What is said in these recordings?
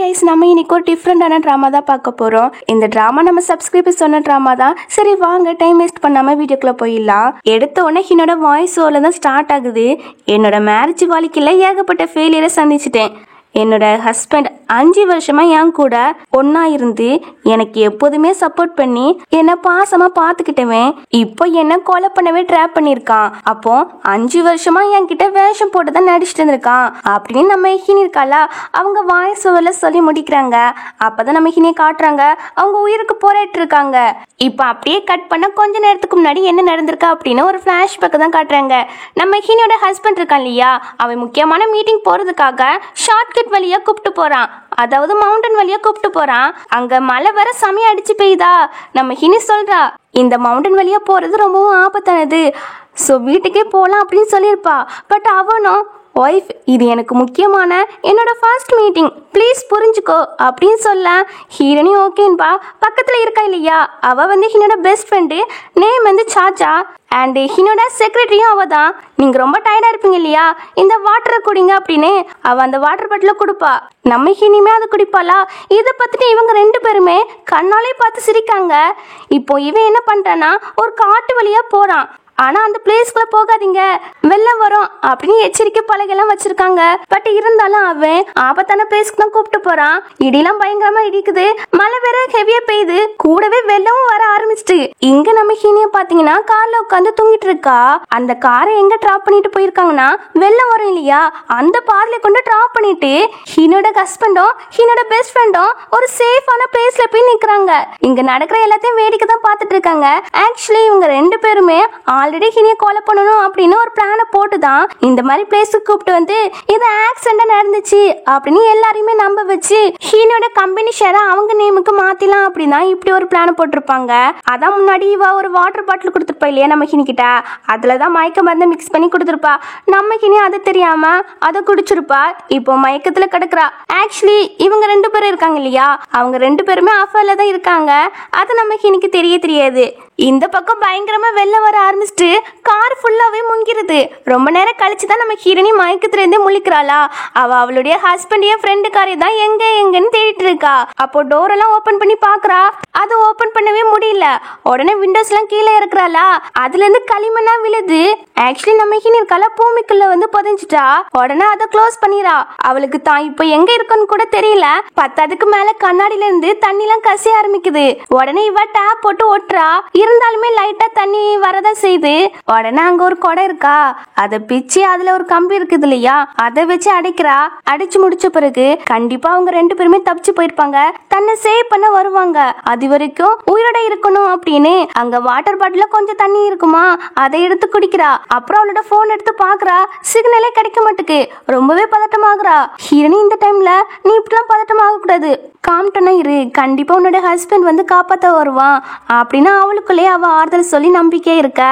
Guys, நம்ம இன்னைக்கு ஒரு டிஃப்ரெண்டான ட்ராமா தான் பார்க்க போறோம். இந்த ட்ராமா நம்ம சப்ஸ்கிரைபர் சொன்ன ட்ராமா தான். சரி வாங்க, டைம் வேஸ்ட் பண்ணாம வீடியோக்குள்ள போயிடலாம். எடுத்த உடனே என்னோட வாய்ஸ் ஓவர்ல தான் ஸ்டார்ட் ஆகுது. என்னோட மேரேஜ் வாழ்க்கையில ஏகப்பட்ட ஃபெயிலியரை சந்திச்சிட்டேன். என்னோட ஹஸ்பண்ட் 5 வருஷமா என் கூட ஒன்னா இருந்து எனக்கு எப்போதுமே சப்போர்ட் பண்ணி என்ன பாசமா பாத்துக்கிட்டவன் இப்போ என்ன கொலை பண்ணவே ட்ரை பண்ணிருக்கான். அப்போ 5 வருஷமா என்கிட்ட வேஷம் போட்டுதான் நடிச்சிட்டு இருந்திருக்கான் அப்படின்னு நம்ம ஹினி இருக்கால, அவங்க வாய்ஸ் ஓவர்ல சொல்லி முடிக்கிறாங்க. அப்பதான் நம்ம ஹினியை காட்டுறாங்க, அவங்க உயிருக்கு போராட்டு இருக்காங்க. இப்ப அப்படியே கட் பண்ண கொஞ்ச நேரத்துக்கு முன்னாடி என்ன நடந்திருக்கா அப்படின்னு ஒரு பிளாஷ்பேக் தான் காட்டுறாங்க. நம்ம ஹினியோட ஹஸ்பண்ட் இருக்கான் இல்லையா, அவன் முக்கியமான மீட்டிங் போறதுக்காக ஷார்ட்கட் வழியா கூப்பிட்டு போறான். அதாவது மவுண்டன் வழியா கூப்பிட்டு போறான். அங்க மழை வர சமயம் அடிச்சு பெய்யுதா. நம்ம ஹினி சொல்றா, இந்த மவுண்டன் வழியா போறது ரொம்பவும் ஆபத்தானது, ஸோ வீட்டுக்கே போகலாம் அப்படின்னு சொல்லியிருப்பா. பட் அவனும், ஒய்ஃப், இது எனக்கு முக்கியமான என்னோட ஃபர்ஸ்ட் மீட்டிங், ப்ளீஸ் புரிஞ்சுக்கோ அப்படின்னு சொல்ல ஹீரோனி ஓகேன்பா. பக்கத்தில் இருக்கா இல்லையா, அவள் வந்து என்னோட பெஸ்ட் ஃப்ரெண்டு, நேம் வந்து சாச்சா, அண்ட் என்னோட செக்ரட்டரியும் அவள் தான். நீங்கள் ரொம்ப டயர்டாக இருப்பீங்க இல்லையா, இந்த வாட்டரை குடிங்க அப்படின்னு அவள் அந்த வாட்டர் பாட்டில் கொடுப்பா. நம்ம இனிமே அதை குடிப்பாளா. இதை பார்த்துட்டு இவங்க 2 பேருமே கண்ணாலே பார்த்து சிரிக்காங்க. இப்போ இவன் என்ன பண்ணுறான்னா ஒரு காட்டு வழியாக போகிறான். ஆனா அந்த பிளேஸ்க்குள்ள போகாதீங்க, வெள்ளம் வரும் அப்படின்னு எச்சரிக்கை பலகைலாம் வச்சிருக்காங்க. பட் இருந்தாலும் அவன் ஆபத்தான பிளேஸ்க்கு தான் கூப்பிட்டு போறான். இடிலாம் பயங்கரமா இடிக்குது, மழை வேற ஹெவியா பெய்யுது, கூடவே வெள்ளமும் வர ஆரம்பிச்சிட்டு. இங்க நம்ம ஹீனிய பாத்தீங்கன்னா கார்ல உட்காந்து தூங்கிட்டு இருக்கா. அந்த காரை எங்க டிராப் பண்ணிட்டு போயிருக்காங்கன்னா, வெள்ளம் வரும் இல்லையா அந்த பாதையில கொண்டு டிராப் பண்ணிட்டு ஹீனோட ஹஸ்பண்டும் ஹீனோட பெஸ்ட் ஃப்ரெண்டும் ஒரு சேஃபான பிளேஸ்ல போய் நிக்கிறாங்க. இங்க நடக்கிற எல்லாத்தையும் வேடிக்கை தான் பாத்துட்டு இருக்காங்க. ஆக்சுவலி இவங்க 2 பேருமே ஆல்ரெடி ஹினியை கொலை பண்ணணும் அப்படின்னு ஒரு பிளானை போட்டுதான் இந்த மாதிரி பிளேஸுக்கு கூப்பிட்டு வந்து இது ஆக்சிடென்டா நடந்துச்சு அப்படின்னு எல்லாரையுமே நம்ப வச்சு ஹீனியோட கம்பெனி ஷேரை அவங்க நேமுக்கு மாத்திலாம் அப்படின்னா இப்படி ஒரு பிளான் போட்டிருப்பாங்க. அதான் முன்னாடி இவ ஒரு வாட்டர் பாட்டில் கொடுத்துருப்பா இல்லையா நம்ம ஹினி கிட்ட, அதுலதான் மயக்க மருந்து மிக்ஸ் பண்ணி கொடுத்துருப்பா. நம்ம ஹினி அதை தெரியாம அதை குடிச்சிருப்பா. இப்போ மயக்கத்துல கிடக்குறா. ஆக்சுவலி இவங்க 2 பேரும் இருக்காங்க இல்லையா, அவங்க 2 பேருமே அஃபர்ல தான் இருக்காங்க. அது நம்ம ஹினிக்கு தெரியாது. இந்த பக்கம் பயங்கரமா வெள்ளம் வர ஆரம்பிச்சுட்டு கார் ஃபுல்லாவே முங்கிருது. ரொம்ப நேரம் கழிச்சுதான் நம்ம ஹீரோனி மயக்கத்துல இருந்து முழிக்கிறாளா. அவளுடைய ஹஸ்பண்ட் ஃப்ரெண்டு காரை தான் எங்கன்னு தேடிட்டு இருக்கா. அப்போ டோர் எல்லாம் ஓபன் பண்ணி பாக்குறா, அது ஓபன் பண்ணவே முடியல. உடனே விண்டோஸ் எல்லாம் கீழே இருக்கிறாளா, அதுல இருந்து களிமண்ணா விழுது. ஆக்சுவலி நம்ம ஹீரோனி இருக்கால பூமிக்குள்ள வந்து புதைஞ்சிட்டா. உடனே அதை க்ளோஸ் பண்ணிரா. அவளுக்கு தான் இப்ப எங்க இருக்குன்னு கூட தெரியல. 10 மேல கண்ணாடியில இருந்து தண்ணி எல்லாம் கசிய ஆரம்பிக்குது. உடனே இவ டேப் போட்டு ஓட்டுறா. இருந்தாலுமே லைட்டா தண்ணி வரதான் செய்யுது. உடனே அங்க ஒரு குடம் இருக்கா, அதை பிச்சு அதுல ஒரு கம்பி இருக்குது இல்லையா, அதை வச்சு அடைக்கிறா. அடிச்சு முடிச்ச பிறகு கண்டிப்பா அவங்க 2 பேருமே தப்பிச்சு போயிருப்பாங்க. தன்னை சேவ் பண்ண வருவாங்க. அது வரைக்கும் உயிரோட இருக்கணும் அப்படின்னு அங்க வாட்டர் பாட்டில கொஞ்சம் தண்ணி இருக்குமா, அதை எடுத்து குடிக்கிறா. அப்புறம் அவளோட போன் எடுத்து பாக்குறா, சிக்னலே கிடைக்க மாட்டுக்கு. ரொம்பவே பதட்டமாகறா. ஹீரோனி இந்த டைம்ல, நீ இப்படிலாம் பதட்டமாக கூடாது, காம்டனா இரு, கண்டிப்பா உன்னோட ஹஸ்பண்ட் வந்து காப்பாத்த வருவான் அப்படின்னு அவளுக்குள்ளே அவ ஆறுதல் சொல்லி நம்பிக்கை இருக்க.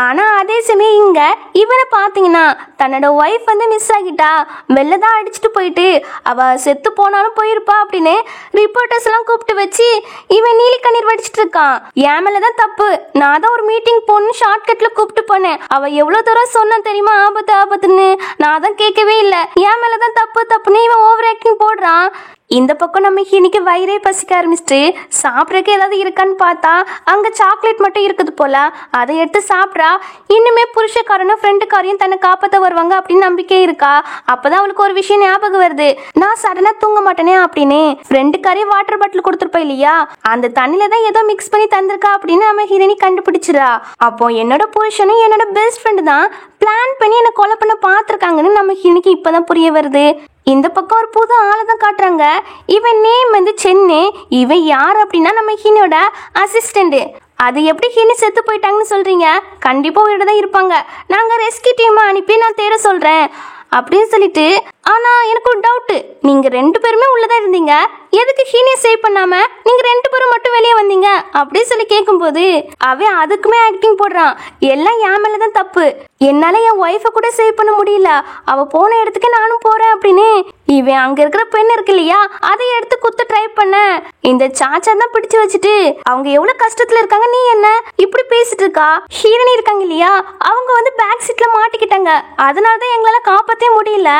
ஆனா அதே சமயம் இங்க இவனை பாத்தீங்கன்னா தன்னோட ஒய்ஃப் வந்து மிஸ் ஆகிட்டா. வெளிலதான் அடிச்சுட்டு போயிட்டு அவ செத்து போனாலும் போயிருப்பா அப்படின்னு ரிப்போர்ட்டர்ஸ் எல்லாம் கூப்பிட்டு வச்சு இவன் நீலி கண்ணீர் வடிச்சிட்டு இருக்கான். என் மேலதான் தப்பு, நான் தான் ஒரு மீட்டிங் போகணும்னு ஷார்ட்கட்ல கூப்பிட்டு போனேன். அவ எவ்வளவு தூரம் சொன்ன தெரியுமா, ஆபத்துன்னு. நான் தான் கேட்கவே இல்லை. என் மேலதான் தப்புன்னு இவன் ஓவர் ஆக்டிங் போடுறான். இந்த பக்கம் நம்ம இன்னைக்கு வயிறே பசிக்க ஆரம்பிச்சுட்டு சாப்பிட்றதுக்கு ஏதாவது இருக்கான்னு பார்த்தா அங்க சாக்லேட் மட்டும் இருக்குது போல. அதை எடுத்து சாப்பிட்றா. இன்னுமே புருஷக்காரனும் ஃப்ரெண்டுக்காரையும் தன்னை காப்பாற்ற வருவாங்க அப்படின்னு நம்பிக்கை இருக்கா. அப்பதான் அவளுக்கு ஒரு விஷயம் ஞாபகம் வருது, நான் சடனா தூங்க மாட்டேனே அப்படின்னு. ஃப்ரெண்டுக்காரே வாட்டர் பாட்டில் கொடுத்துருப்பா இல்லையா, அந்த தண்ணியில தான் ஏதோ மிக்ஸ் பண்ணி தந்திருக்கா அப்படின்னு நம்ம ஹீரோனி கண்டுபிடிச்சிடா. அப்போ என்னோட புருஷனும் என்னோட பெஸ்ட் ஃப்ரெண்டு தான் பிளான் பண்ணி என்னை கொலை பண்ண பார்த்துருக்காங்கன்னு நம்ம ஹீரோனிக்கு இப்பதான் புரிய வருது. இந்த பக்கம் ஒரு புது ஆளை தான் காட்டுறாங்க. இவன் நேம் வந்து சென்னு. இவன் யார் அப்படின்னா நம்ம ஹீனோட அசிஸ்டண்ட். அது எப்படி ஹீனி செத்து போயிட்டாங்கன்னு சொல்றீங்க, கண்டிப்பா உயிரோட தான் இருப்பாங்க. நாங்க ரெஸ்கியூ டீமை அனுப்பி நான் தேட சொல்றேன் அப்படின்னு சொல்லிட்டு. ஆனா எனக்கு ஒரு டவுட், நீங்க 2 பேருமே உள்ளதான் இருந்தீங்க, எதுக்கு ஹீனியை சேவ் பண்ணாம நீங்க 2 பேரும் மட்டும் வெளியே வந்தீங்க அப்படின்னு சொல்லி கேட்கும்போது அவன் அதுக்குமே ஆக்டிங் போடுறான். எல்லாம் என் மேலதான் தப்பு, என்னால என் ஒய்ஃபை கூட சேவ் பண்ண முடியல, அவ போன இடத்துக்கு நானும் போறேன் அப்படின்னு. இவன் அங்க இருக்கிற பெண் இருக்கு இல்லையா, அதை எடுத்து குத்த ட்ரை பண்ண இந்த சாச்சா தான் பிடிச்சு வச்சுட்டு அவங்க எவ்வளவு கஷ்டத்துல இருக்காங்க, நீ என்ன இப்படி பேசிட்டு இருக்கா. ஹீரோனி இருக்காங்க இல்லையா, அவங்க வந்து பேக் சீட்ல மாட்டிக்கிட்டாங்க. அதனாலதான் எங்களால காப்பாத்தே முடியல.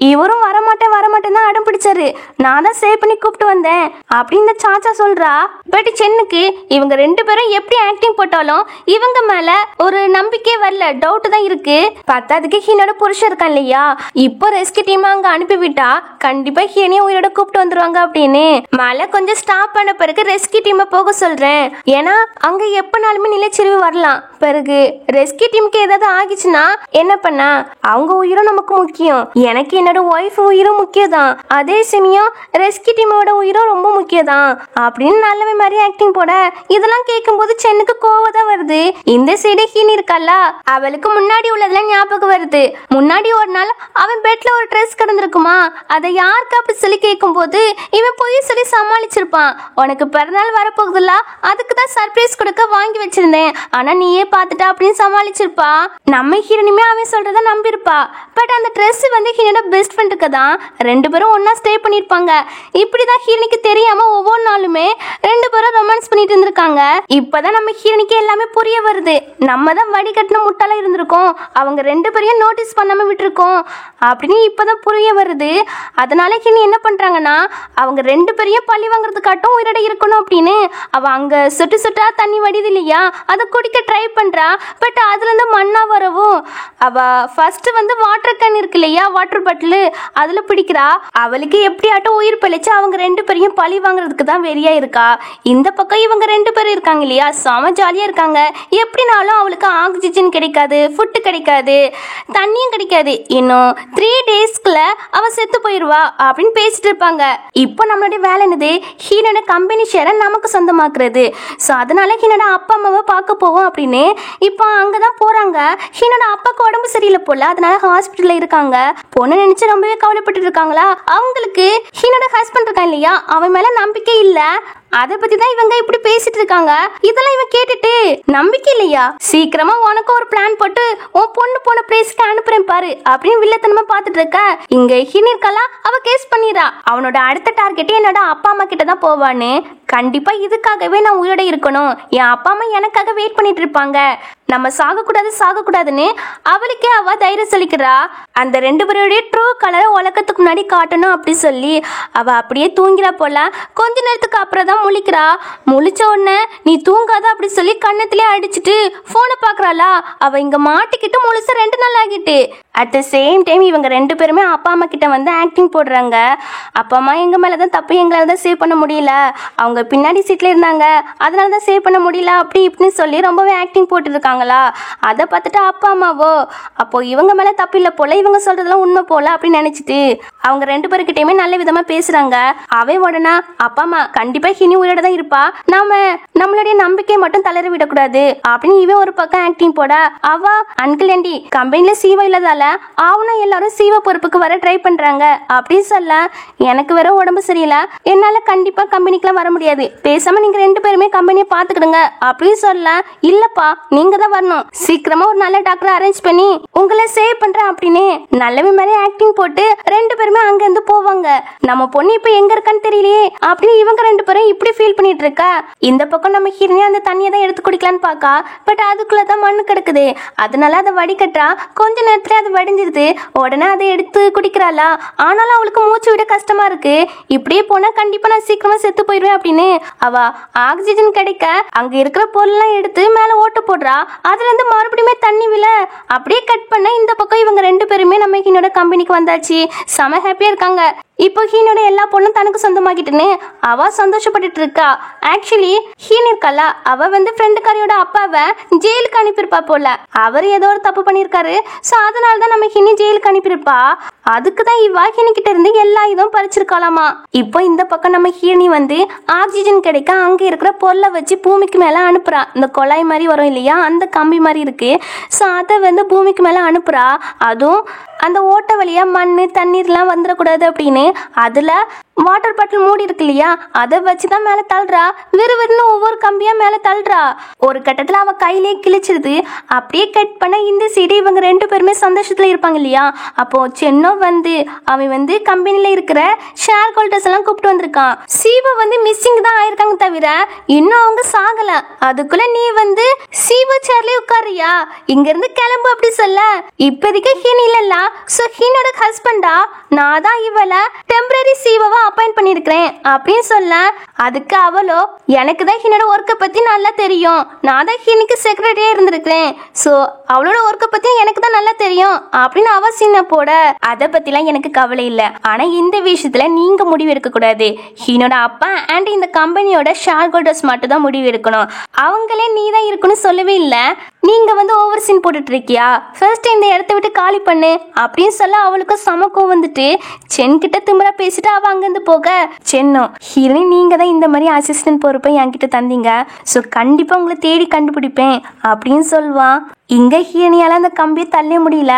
இவ அவரும் வரமாட்டேன்னு தான் அடம் பிடிச்சாரு. நான் தான் சேவ் பண்ணி கூப்பிட்டு வந்தேன் அப்படின்னு சாச்சா சொல்றா. பட் சென்னுக்கு இவங்க 2 பேரும் எப்படி ஆக்டிங் போட்டாலும் இவங்க மேல ஒரு நம்பிக்கை வரல, டவுட் தான் இருக்கு. பத்தாவதுக்கு ஹீனோட புருஷன் இருக்கான் இல்லையா, இப்போ ரெஸ்கியூ டீம் அங்க அனுப்பிவிட்டா கண்டிப்பா ஹீனையும் உயிரோட கூப்பிட்டு வந்துருவாங்க அப்படின்னு மழை கொஞ்சம் ஸ்டாப் பண்ண பிறகு ரெஸ்கியூ டீமை போக சொல்றேன். ஏன்னா அங்க எப்பனாலுமே நிலச்சரிவு வரலாம். பிறகு ரெஸ்கியூ டீமுக்கு ஏதாவது ஆகிச்சுன்னா என்ன பண்ண, அவங்க உயிரும் நமக்கு முக்கியம். எனக்கு என்னோட ஒய்ஃப் உயிரும் முக்கியம் தான், அதே சமயம் ரெஸ்கியூ டீமோட உயிரும் ரொம்ப முக்கியம் தான் அப்படின்னு நல்லவே மாதிரி ஆக்டிங் போட இதெல்லாம் கேட்கும் போது சென்னுக்கு கோவம் தான் வருது. இந்த சைடு ஹீன் இருக்கல்ல, அவளுக்கு முன்னாடி உள்ளதெல்லாம் ஞாபகம் வருது. முன்னாடி ஒரு நாள் அவன் பெட்ல ஒரு ட்ரெஸ் கிடந்திருக்குமா, அதை யாருக்கு அப்படி சொல்லி கேட்கும் போது இவன் போய் சொல்லி சமாளிச்சிருப்பான். உனக்கு பிறநாள் வரப்போகுதுல்ல, அதுக்கு தான் சர்ப்ரைஸ் கொடுக்க வாங்கி வச்சிருந்தேன், ஆனா நீயே பார்த்துட்டா அப்படின்னு சமாளிச்சிருப்பா. நம்ம ஹீரோனுமே அவன் சொல்றத நம்பியிருப்பா. பட் அந்த ட்ரெஸ் வந்து ஹீரோட பெஸ்ட் ஃப்ரெண்டுக்கு தான். 2 பேரும் ஒன்னா ஸ்டே பண்ணிருப்பாங்க. இப்படிதான் ஹீரோனுக்கு தெரியாம ஒவ்வொரு நாளுமே 2 பேரும் ரொமான்ஸ் பண்ணிட்டு இருந்திருக்காங்க. இப்பதான் நம்ம ஹீரோனுக்கு எல்லாமே புரிய வருது. நம்ம தான் வடிகட்டின முட்டாளா இருந்திருக்கோம், அவங்க 2 பேரையும் நோட்டீஸ் பண்ணாம விட்டுருக்கோம் அப்படின்னு இப்பதான் புரிய வருது. அதனால ஹீனி என்ன பண்றாங்கன்னா, அவங்க 2 பேரையும் பழி வாங்குறதுக்காட்டும் உயிரோட இருக்கணும் அப்படின்னு அவ அங்க சொட்டு சொட்டா தண்ணி வடிது இல்லையா, அதை குடிக்க ட்ரை பண்றா. பட் அதுல இருந்து மண்ணா வரவும் அவ ஃபர்ஸ்ட் வந்து வாட்டர் கேன் இருக்கு இல்லையா, வாட்டர் பாட்டில், அதுல பிடிக்கிறா. அவளுக்கு எப்படியாட்டும் உயிர் பழிச்சு அவங்க 2 பேரையும் பழி வாங்குறதுக்கு தான் வெறியா இருக்கா. இந்த பக்கம் இவங்க 2 பேரும் இருக்காங்க இல்லையா, செம ஜாலியா இருக்காங்க. எப்படினாலும் அவளுக்கு ஆக்சிஜன் கிடைக்காது, ஃபுட்டு கிடைக்காது, தண்ணியும் கிடைக்காது. இன்னும் 3 டேஸ்க்குள்ள அவ செத்து போயிடுவா அப்படின்னு பேசிட்டு இருப்பாங்க. இப்போ நம்மளுடைய வேலை என்னது, ஹீனோட கம்பெனி ஷேரை நமக்கு சொந்தமாக்குறது. ஸோ அதனால ஹீனோட அப்பா அம்மாவை பார்க்க போவோம் அப்படின்னு இப்போ அங்கதான் போறாங்க. ஹீனோட அப்பாவுக்கு உடம்பு சரியில்லை போல, அதனால ஹாஸ்பிட்டல்ல இருக்காங்க. பொண்ணு நினைச்சு ரொம்பவே கவலைப்பட்டு இருக்காங்களா. அவங்களுக்கு ஹீனோட ஹஸ்பண்ட் இருக்கான் இல்லையா, அவன் மேல நம்பிக்கை இல்ல. அதை பத்தி தான் இவங்க இப்படி பேசிட்டு இருக்காங்க. இதெல்லாம் இவன் கேட்டுட்டு, நம்பிக்கை இல்லையா, சீக்கிரமா உனக்கு ஒரு பிளான் போட்டு உன் பொண்ணு போன பிளேஸ்க்கு அனுப்புறேன் பாரு அப்படின்னு வில்லத்தனமா பாத்துட்டு இருக்க. இங்க ஹீன் இருக்கலாம், அவ கேஸ் பண்ணிரா. அவனோட அடுத்த டார்கெட்டே என்னோட அப்பா அம்மா கிட்ட தான் போவான்னு. கண்டிப்பா இதுக்காகவே நான் உயிரோட இருக்கணும், என் அப்பா அம்மா எனக்காக வெயிட் பண்ணிட்டு இருப்பாங்க, நம்ம சாகக்கூடாதுன்னு அவளுக்கே அவ தைரியம் சொல்லிக்கிறா. அந்த 2 பேருடைய ட்ரூ கலரை உலகத்துக்கு முன்னாடி காட்டணும் அப்படி சொல்லி அவ அப்படியே தூங்கிறா போல. கொஞ்ச நேரத்துக்கு அப்புறம் தான் முழிக்கிறா. முழிச்ச உடனே நீ தூங்காத அப்படி சொல்லி கண்ணத்திலே அடிச்சுட்டு போனை பாக்குறாளா. அவ இங்க மாட்டிக்கிட்டு முழிச்ச 2 நாள் ஆகிட்டு. அட் த சேம் டைம் இவங்க 2 பேருமே அப்பா அம்மா கிட்ட வந்து ஆக்டிங் போடுறாங்க. அப்பா அம்மா எங்க மேலதான் தப்பு, எங்களால தான் சேவ் பண்ண முடியல, அவங்க பின்னாடி சீட்ல இருந்தாங்க, அதனால தான் சேவ் பண்ண முடியல அப்படி இப்படின்னு சொல்லி ரொம்பவே ஆக்டிங் போட்டு இருக்காங்களா. அதை பார்த்துட்டு அப்பா அம்மாவோ அப்போ இவங்க மேல தப்பு இல்லை போல, இவங்க சொல்றதெல்லாம் உண்மை போல அப்படின்னு நினைச்சிட்டு அவங்க 2 பேருக்கிட்டையுமே நல்ல விதமா பேசுறாங்க. அவன் உடனே அப்பா அம்மா கண்டிப்பா ஹினி உயிரோட தான் இருப்பா, நாம நம்மளுடைய நம்பிக்கையை மட்டும் தளர விடக்கூடாது அப்படின்னு இவன் ஒரு பக்கம் ஆக்டிங் போட, அவ அங்கிள் ஆண்டி கம்பெனில சீவா இல்லாதால ஆவுனா எல்லாரும் சீவா பொறுப்புக்கு வர ட்ரை பண்றாங்க அப்படின்னு சொல்ல, எனக்கு வேற உடம்பு சரியில்லை, என்னால கண்டிப்பா கம்பெனிக்குலாம் வர முடியாது, பேசாம நீங்க 2 பேருமே கம்பெனியை பாத்துக்கிடுங்க அப்படின்னு சொல்ல, இல்லப்பா நீங்க தான் வரணும், சீக்கிரமா ஒரு நல்ல டாக்டர் அரேஞ்ச் பண்ணி உங்களை சேவ் பண்றேன் அப்படின்னு நல்லவே மாதிரி ஆக்டிங் போட்டு 2 பேருமே அங்க இருந்து போவாங்க. நம்ம பொண்ணு இப்ப எங்க இருக்கான்னு தெரியலையே அப்படின்னு இவங்க 2 பேரும் இப்படி ஃபீல் பண்ணிட்டு இருக்கா. இந்த பக்கம் நம்ம ஹீரோனி அந்த தண்ணியை தான் எடுத்து குடிக்கலான்னு பாக்கா. பட் அதுக்குள்ளதான் மண்ணு கிடக்குது, அதனால அதை வடிகட்டா. கொஞ்ச நேரத்துல அது வடிஞ்சிருது. உடனே அதை எடுத்து குடிக்கிறாளா. ஆனாலும் அவளுக்கு மூச்சு விட கஷ்டமா இருக்கு. இப்படியே போனா கண்டிப்பா நான் சீக்கிரமா செத்து போயிடுவேன் அப்படின்னு அவ ஆக்சிஜன் கிடைக்க அங்க இருக்கிற பொருள்லாம் எடுத்து மேல ஓட்ட போடுறா. அதுல இருந்து மறுபடியுமே தண்ணி விழ அப்படியே கட் பண்ண இந்த பக்கம் இவங்க 2 பேருமே நம்ம ஹீனோட கம்பெனிக்கு வந்தாச்சு. செம ஹாப்பியா இருக்காங்க. இப்போ ஹீனோட எல்லா பொண்ணும் தனக்கு சொந்தமாக்கிட்டுன்னு அவ சந்தோஷப்பட்டுட்டு இருக்கா. ஆக்சுவலி ஹீன் இருக்கல, அவ வந்து ஃப்ரெண்டுக்காரியோட அப்பாவை ஜெயிலுக்கு அனுப்பியிருப்பா போல. அவர் ஏதோ ஒரு தப்பு பண்ணியிருக்காரு. ஸோ அதனால தான் நம்ம ஹினி ஜெயிலுக்கு அனுப்பியிருப்பா. அதுக்கு தான் இவா ஹினி கிட்ட இருந்து எல்லா இதுவும் பறிச்சிருக்கலாமா. இப்போ இந்த பக்கம் நம்ம ஹீனி வந்து ஆக்சிஜன் கிடைக்க அங்க இருக்கிற பொருளை வச்சு பூமிக்கு மேல அனுப்புறா. இந்த குழாய் மாதிரி வரும் இல்லையா, அந்த கம்பி மாதிரி இருக்கு. ஸோ அதை வந்து பூமிக்கு மேல அனுப்புறா. அதுவும் அந்த ஓட்ட வழியா மண்ணு தண்ணீர்லாம் வந்துடக்கூடாது அப்படின்னு அதுல வாட்டர் பாட்டில் மூடி இருக்கு இல்லையா, அதை வச்சுதான் மேல தள்ளுறா. விறுவிறுன்னு ஒவ்வொரு கம்பியா மேல தள்ளுறா. ஒரு கட்டத்துல அவ கையிலே கிழிச்சிருது. அப்படியே கட் பண்ண இந்த சைடு இவங்க 2 பேருமே சந்தோஷத்துல இருப்பாங்க இல்லையா. அப்போ சென்னோ வந்து அவன் வந்து கம்பெனில இருக்கிற ஷேர் ஹோல்டர்ஸ் எல்லாம் கூப்பிட்டு வந்திருக்கான். சீவா வந்து மிஸ்ஸிங் தான் ஆயிருக்காங்க தவிர இன்னும் அவங்க சாகல. அதுக்குள்ள நீ வந்து சீவா சேர்லயே உட்காரியா, இங்க இருந்து கிளம்பு அப்படி சொல்ல, இப்போதைக்கு ஹீன் இல்லல்ல ஸோ ஹீனோட ஹஸ்பண்டா நான் தான் இவளை டெம்பரரி சிஓவா அப்பாயிண்ட் பண்ணியிருக்கிறேன் அப்படின்னு சொல்ல, அதுக்கு அவளோ எனக்கு தான் ஹீனோட ஒர்க்கை பற்றி நல்லா தெரியும், நான் தான் ஹீனுக்கு செக்ரட்டரியே இருந்திருக்கிறேன், ஸோ அவளோட ஒர்க்கை பற்றி எனக்கு தான் நல்லா தெரியும் அப்படின்னு அவ சின்ன போட, அதை பற்றிலாம் எனக்கு கவலை இல்லை, ஆனால் இந்த விஷயத்தில் நீங்கள் முடிவு எடுக்கக்கூடாது, ஹீனோட அப்பா அண்ட் இந்த கம்பெனியோட ஷேர் ஹோல்டர்ஸ் மட்டும் தான் முடிவு எடுக்கணும், அவங்களே நீ தான் இருக்குன்னு சொல்லவே இல்லை, நீங்க வந்து ஓவர் சீன் போட்டுட்டு இருக்கியா, ஃபர்ஸ்ட் இந்த இடத்த விட்டு காலி பண்ணு அப்படின்னு சொல்ல அவளுக்கு சமக்கம் வந்துட்டு சென் கிட்ட திமிரா பேசிட்டு அவ அங்கிருந்து போக, சென்னோ ஹீரோனி நீங்க தான் இந்த மாதிரி அசிஸ்டன்ட் பொறுப்பை என்கிட்ட தந்தீங்க, ஸோ கண்டிப்பா உங்களை தேடி கண்டுபிடிப்பேன் அப்படின்னு சொல்லுவான். இங்க ஹீரோனியால அந்த கம்பியை தள்ள முடியல,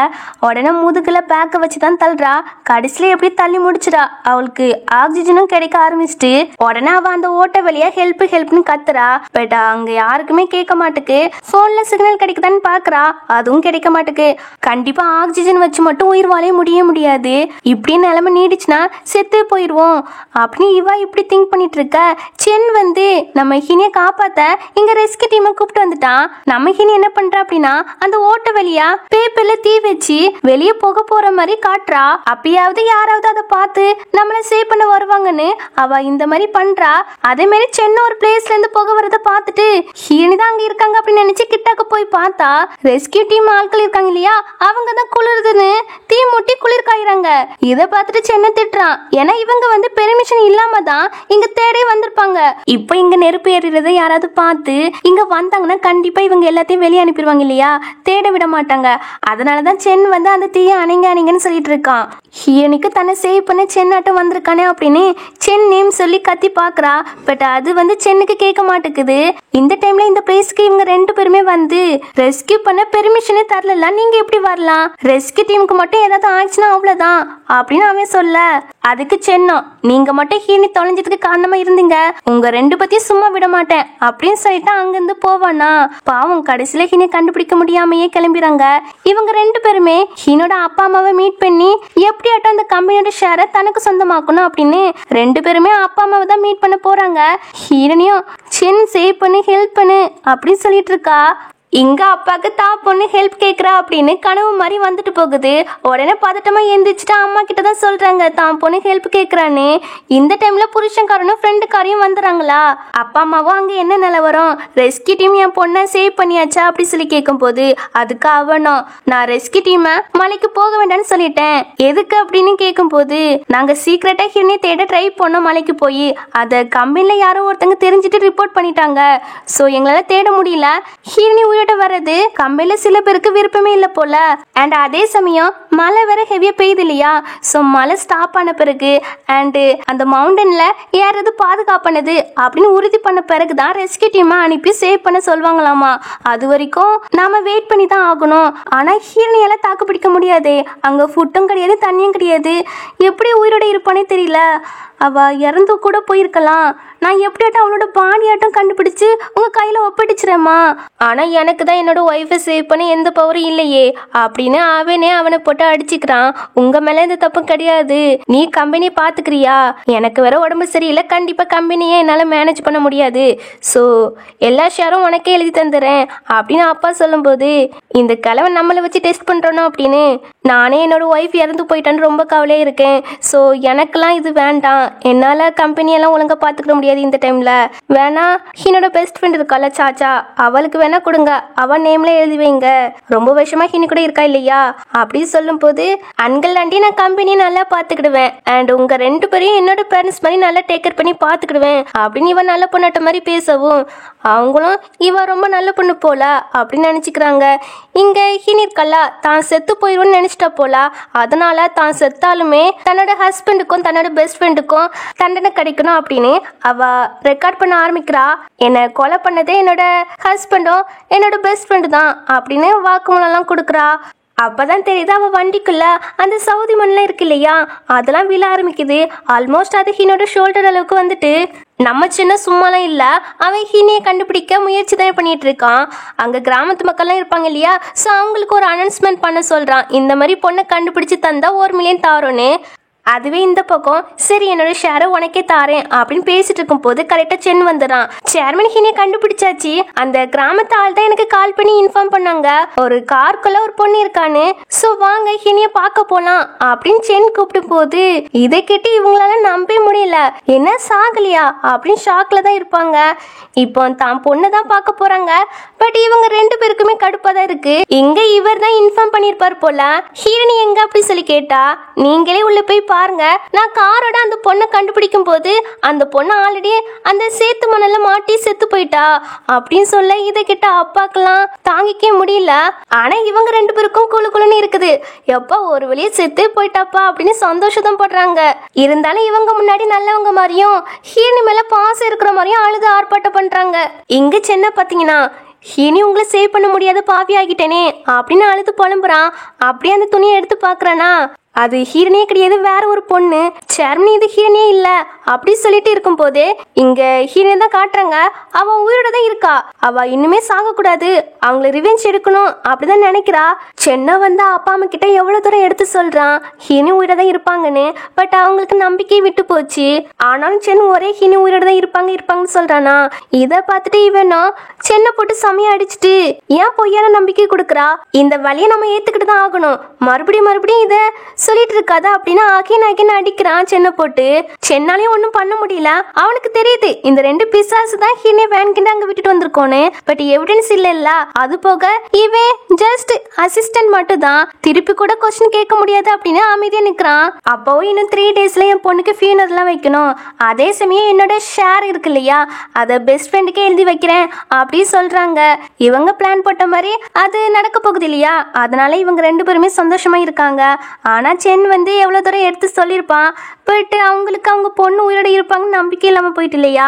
உடனே முதுகுல பேக்க வச்சு தான் தள்ளுறா, கடைசியில எப்படி தள்ளி முடிச்சிடா, அவளுக்கு ஆக்சிஜனும் கிடைக்க ஆரம்பிச்சுட்டு உடனே அவ அந்த ஓட்ட வழியா ஹெல்ப்னு கத்துறா, பட் அங்க யாருக்குமே கேட்க மாட்டுக்கு, போன்ல சிக்னல் கிடைக்குதான்னு பாக்குறா, அதுவும் கிடைக்க மாட்டுக்கு, கண்டிப்பா ஆக்சிஜன் வச்சு மட்டும் உயிர் வாழ முடியாது, இப்படியே நிலைமை நீடிச்சுன்னா செத்து போயிடுவோம் அப்படின்னு இவா இப்படி திங்க் பண்ணிட்டு இருக்க. சென் வந்து நம்ம ஹீனியை காப்பாத்த இங்க ரெஸ்கியூ டீமை கூப்பிட்டு வந்துட்டான். நம்ம ஹீனி என்ன பண்றா அப்படின்னா அந்த ஓட்ட வழியா பேப்பர்ல தீ வச்சு வெளியே போக போற மாதிரி காட்டுறா, அப்பயாவது யாராவது அதை பார்த்து நம்மள சேவ் பண்ண வருவாங்கன்னு அவ இந்த மாதிரி பண்றா. அதே மாதிரி சென்னை ஒரு பிளேஸ்ல இருந்து போக வரத பார்த்துட்டு ஹீனி தான் அங்க இருக்காங்க அப்படின்னு நினைச்சு கிட்டக்க போய் பார்த்தா ரெஸ்கியூ டீம் ஆட்கள் இருக்காங்க இல்லையா, அவங்க தான் குளிர்துன்னு தீ மூட்டி குளிர் காயிறாங்க. இதை பார்த்துட்டு சென்னை திட்டுறான், ஏன்னா இவங்க வந்து பெர்மிஷன் இல்லாம தான் இங்க தேடி வந்திருப்பாங்க, இப்போ இங்க நெருப்பு ஏறிறதை யாராவது பார்த்து இங்க வந்தாங்கன்னா கண்டிப்பா இவங்க எல்லாத்தையும் வெளியே அனுப்பிடுவாங்க இல்லையா, தேட விட மாட்டாங்க, அதனாலதான் சென் வந்து அந்த தீய அணைங்கன்னு சொல்லிட்டு இருக்கான். ஹீரோனிக்கு தன்னை சேவ் பண்ண சென்னாட்டம் வந்திருக்கானே அப்படின்னு சென் நேம் சொல்லி கத்தி பாக்குறா, பட் அது வந்து சென்னுக்கு கேட்க மாட்டேங்குது. இந்த டைம்ல இந்த பிளேஸ்க்கு இவங்க ரெண்டு பேருமே வந்து ரெஸ்கியூ பண்ண பெர்மிஷனே தரல, நீங்க எப்படி வரலாம், ரெஸ்கியூ டீமுக்கு மட்டும் ஏதாவது ஆச்சுன்னா அவ்வளவுதான் அப்படின்னு அவன் சொல்ல, அதுக்கு சென்னோ நீங்க மட்டும் ஹீனி தொலைஞ்சதுக்கு காரணமா இருந்தீங்க, உங்க ரெண்டு பத்தியும் சும்மா விட மாட்டேன் அப்படின்னு சொல்லிட்டு அங்கிருந்து போவானா. பாவம் கடைசியில ஹீனை கண்டுபிடிக்க முடியாமையே கிளம்பிறாங்க. இவங்க ரெண்டு பேருமே ஹீனோட அப்பா அம்மாவை மீட் பண்ணி எப்படியாட்டும் அந்த கம்பெனியோட ஷேரை தனக்கு சொந்தமாக்கணும் அப்படின்னு ரெண்டு பேருமே அப்பா அம்மாவை தான் மீட் பண்ண போறாங்க. ஹீரோனியும் சென் சேவ் பண்ணு ஹெல்ப் பண்ணு அப்படின்னு சொல்லிட்டு இருக்கா. இங்க அப்பாக்கு தான் பொண்ணு ஹெல்ப் கேட்கறா அப்படின்னு கனவு மாதிரி வந்துட்டு போகுது. உடனே பதட்டமா எந்திரிச்சுட்டு அம்மா கிட்ட தான் சொல்றாங்க தான் பொண்ணு ஹெல்ப் கேட்கறான்னு. இந்த டைம்ல புருஷன்காரனும் ஃப்ரெண்டுக்காரையும் வந்துடுறாங்களா. அப்பா அம்மாவும் அங்க என்ன நிலவரம், ரெஸ்கியூ டீம் என் பொண்ணை சேவ் பண்ணியாச்சா அப்படி சொல்லி கேட்கும் போது அதுக்கு அவனும் நான் ரெஸ்கியூ டீமை மலைக்கு போக வேண்டாம்னு சொல்லிட்டேன், எதுக்கு அப்படின்னு கேட்கும் போது நாங்க சீக்கிரட்டா ஹிரணி தேட ட்ரை பண்ணோம் மலைக்கு போய், அதை கம்பெனில யாரோ ஒருத்தங்க தெரிஞ்சுட்டு ரிப்போர்ட் பண்ணிட்டாங்க, ஸோ எங்களால தேட முடியல, ஹிரணி வர்றது கம்பெனில சில பேருக்கு விருப்பமே இல்ல போல, அண்ட் அதே சமயம் மழை வேற ஹெவியா பெய்யுது இல்லையா, சோ மழை ஸ்டாப் ஆன பிறகு அண்ட் அந்த மவுண்டன்ல ஏறது பாதுகாப்பானது அப்படின்னு உறுதி பண்ண பிறகுதான் ரெஸ்கியூ டீமை அனுப்பி சேவ் பண்ண சொல்வாங்களாமா. அது வரைக்கும் நாம வெயிட் பண்ணி தான் ஆகணும். ஆனா ஹீரணியால தாக்கு பிடிக்க முடியாது, அங்க ஃபுட்டும் கிடையாது தண்ணியும் கிடையாது, எப்படி உயிரோட இருப்பானே தெரியல, அவ இறந்து கூட போயிருக்கலாம், நான் எப்படியாட்டும் அவளோட பாடியாட்டம் கண்டுபிடிச்சு உங்க கையில ஒப்படைச்சிடமா, ஆனா எனக்கு தான் என்னோட ஒய்ஃபை சேவ் பண்ண எந்த பவரும் இல்லையே அப்படின்னு அவனை போட்டு அடிச்சுக்கிறான். உங்க மேல இந்த தப்பு கிடையாது, நீ கம்பெனி பாத்துக்கிறியா, எனக்கு வேற உடம்பு சரியில்லை, கண்டிப்பா கம்பெனியே என்னால மேனேஜ் பண்ண முடியாது, ஸோ எல்லா ஷேரும் உனக்கே எழுதி தந்துடுறேன் அப்படின்னு அப்பா சொல்லும் போது இந்த கிழமை நம்மளை வச்சு டெஸ்ட் பண்றோம் அப்படின்னு நானே என்னோட ஒய்ஃப் இறந்து போயிட்டான்னு ரொம்ப கவலையா இருக்கேன், ஸோ எனக்கெல்லாம் இது வேண்டாம், என்னால கம்பெனியெல்லாம் ஒழுங்கா பாத்துக்கிற முடியாது இந்த டைம்ல, வேணா ஹீனோட பெஸ்ட் ஃப்ரெண்ட் இருக்கால சாச்சா, அவளுக்கு வேணா கொடுங்க, அவன் நேம்ல எழுதி வைங்க, ரொம்ப வருஷமா ஹீனி கூட இருக்கா இல்லையா அப்படின்னு சொல்லும் போது அன்கள் ஆண்டி நான் கம்பெனியை நல்லா பாத்துக்கிடுவேன் அண்ட் உங்க ரெண்டு பேரையும் என்னோட பேரண்ட்ஸ் மாதிரி நல்லா டேக் கேர் பண்ணி பாத்துக்கிடுவேன் அப்படின்னு இவன் நல்ல பொண்ணாட்ட மாதிரி பேசவும் அவங்களும் இவ ரொம்ப நல்ல பொண்ணு போல அப்படின்னு நினைச்சுக்கிறாங்க. இங்க ஹீனி இருக்கல்லா தான் செத்து போயிடுவோன்னு நினைச்சிட்டா போல, அதனால தான் செத்தாலுமே தன்னோட ஹஸ்பண்டுக்கும் தன்னோட பெஸ்ட் ஃப்ரெண்டுக்கும் தண்டனை கிடைக்கணும் அப்படின்னு அவ ரெக்கார்ட் பண்ண ஆரம்பிக்கிறா. என்னை கொலை பண்ணதே என்னோட ஹஸ்பண்டும் என்னோட பெஸ்ட் ஃப்ரெண்டு தான் அப்படின்னு வாக்குமூலம் எல்லாம் கொடுக்குறா. அப்பதான் தெரியுது அவ வண்டிக்குள்ள அந்த சவுதி மண்ணில் இருக்கு இல்லையா, அதெல்லாம் விழ ஆரம்பிக்குது. ஆல்மோஸ்ட் அது ஹீனோட ஷோல்டர் அளவுக்கு வந்துட்டு நம்ம சின்ன சும்மாலாம் இல்ல, அவன் ஹீனியை கண்டுபிடிக்க முயற்சி தான் பண்ணிட்டு இருக்கான். அங்க கிராமத்து மக்கள்லாம் இருப்பாங்க இல்லையா, ஸோ அவங்களுக்கு ஒரு அனௌன்ஸ்மெண்ட் பண்ண சொல்றான், இந்த மாதிரி பொண்ணை கண்டுபிடிச்சு தந்தா 1 மில்லியன் தாரோன்னு. அதுவே இந்த பக்கம் சரி என்னோட ஷேரை உனக்கே தாரேன் அப்படின்னு பேசிட்டு இருக்கும் போது கரெக்டா சென் வந்துடுறான். சேர்மன் ஹீனியை கண்டுபிடிச்சாச்சு. அந்த கிராமத்து ஆள் தான் எனக்கு கால் பண்ணி இன்ஃபார்ம் பண்ணாங்க ஒரு காருக்குள்ள ஒரு பொண்ணு இருக்கான்னு. சோ வாங்க ஹீனிய பார்க்க போலாம் அப்படின்னு சென் கூப்பிடும் போது இதை கேட்டு இவங்களால நம்பவே முடியல. என்ன சாகலையா அப்படின்னு ஷாக்ல தான் இருப்பாங்க. இப்போ தான் பொண்ணை தான் பார்க்க போறாங்க. பட் இவங்க ரெண்டு பேருக்குமே கடுப்பா தான் இருக்கு. இங்க இவர் தான் இன்ஃபார்ம் பண்ணிருப்பார் போல. ஹீரணி எங்க அப்படி சொல்லி கேட்டா நீங்களே உள்ள போய் பாருங்க, நான் காரோட அந்த பொண்ணை கண்டுபிடிக்கும் போது அந்த பொண்ணு ஆல்ரெடி அந்த சேத்து மணல்ல மாட்டி செத்து போயிட்டா அப்படின்னு சொல்ல இதை கிட்ட அப்பாக்கெல்லாம் தாங்கிக்க முடியல. ஆனா இவங்க ரெண்டு பேருக்கும் குழு குழுன்னு இருக்குது. எப்ப ஒரு வழியே செத்து போயிட்டாப்பா அப்படின்னு சந்தோஷம் படுறாங்க. இருந்தாலும் இவங்க முன்னாடி நல்லவங்க மாதிரியும் ஹீரணி மேல பாசம் இருக்கிற மாதிரியும் அழுது ஆர்ப்பாட்டம் பண்றாங்க. இங்க சின்ன பாத்தீங்கன்னா ஹீனி உங்களை சேவ் பண்ண முடியாத பாவி ஆகிட்டேனே அப்படின்னு அழுது புலம்புறான். அப்படியே அந்த துணியை எடுத்து பாக்குறானா அது ஹீரனியே கிடையாது, வேற ஒரு பொண்ணு. சேர்மனி இது ஹீரனியே இல்ல அப்படி சொல்லிட்டு இருக்கும் போதே இங்க ஹீரனி தான் காட்டுறாங்க. அவ உயிரோட தான் இருக்கா. அவ இன்னுமே சாக கூடாது, அவங்களை ரிவெஞ்ச் எடுக்கணும் அப்படிதான் நினைக்கிறா. சென்னை வந்து அப்பா அம்மா கிட்ட எவ்வளவு தூரம் எடுத்து சொல்றான் ஹீனி உயிரோட தான் இருப்பாங்கன்னு. பட் அவங்களுக்கு நம்பிக்கை விட்டு போச்சு. ஆனாலும் சென் ஒரே ஹீனி உயிரோட தான் இருப்பாங்கன்னு சொல்றானா. இதை பார்த்துட்டு இவனும் சென்னை போட்டு சமைய அடிச்சுட்டு ஏன் பொய்யான நம்பிக்கை கொடுக்குறா, இந்த வழியை நம்ம ஏத்துக்கிட்டு தான் ஆகணும், மறுபடியும் இதை சொல்லிட்டு இருக்காத அப்படின்னு அகைன் அடிக்கிறான் சென்னை போட்டு. சென்னாலையும் ஒன்றும் பண்ண முடியல. அவனுக்கு தெரியுது இந்த ரெண்டு பிசாசு தான் ஹீனே வேன்கிட்ட அங்க விட்டுட்டு வந்திருக்கோன்னு. பட் எவிடன்ஸ் இல்ல. அது போக இவன் ஜஸ்ட் அசிஸ்டன்ட் மட்டும் தான், திருப்பி கூட கொஸ்டின் கேட்க முடியாது அப்படின்னு அமைதியா நிக்கிறான். அப்போ இன்னும் 3 daysல என் பொண்ணுக்கு ஃபியூனர்லாம் வைக்கணும். அதே சமயம் என்னோட ஷேர் இருக்கு இல்லையா, அதை பெஸ்ட் ஃப்ரெண்டுக்கே எழுதி வைக்கிறேன் அப்படி சொல்றாங்க. இவங்க பிளான் போட்ட மாதிரி அது நடக்க போகுது இல்லையா, அதனால இவங்க ரெண்டு பேருமே சந்தோஷமா இருக்காங்க. ஆனா சென் வந்து எவ்வளவு தூரம் எடுத்து சொல்லியிருப்பான். பட் அவங்களுக்கு அவங்க பொண்ணு உயிரோட இருப்பாங்கன்னு நம்பிக்கை இல்லாம போயிட்டு இல்லையா,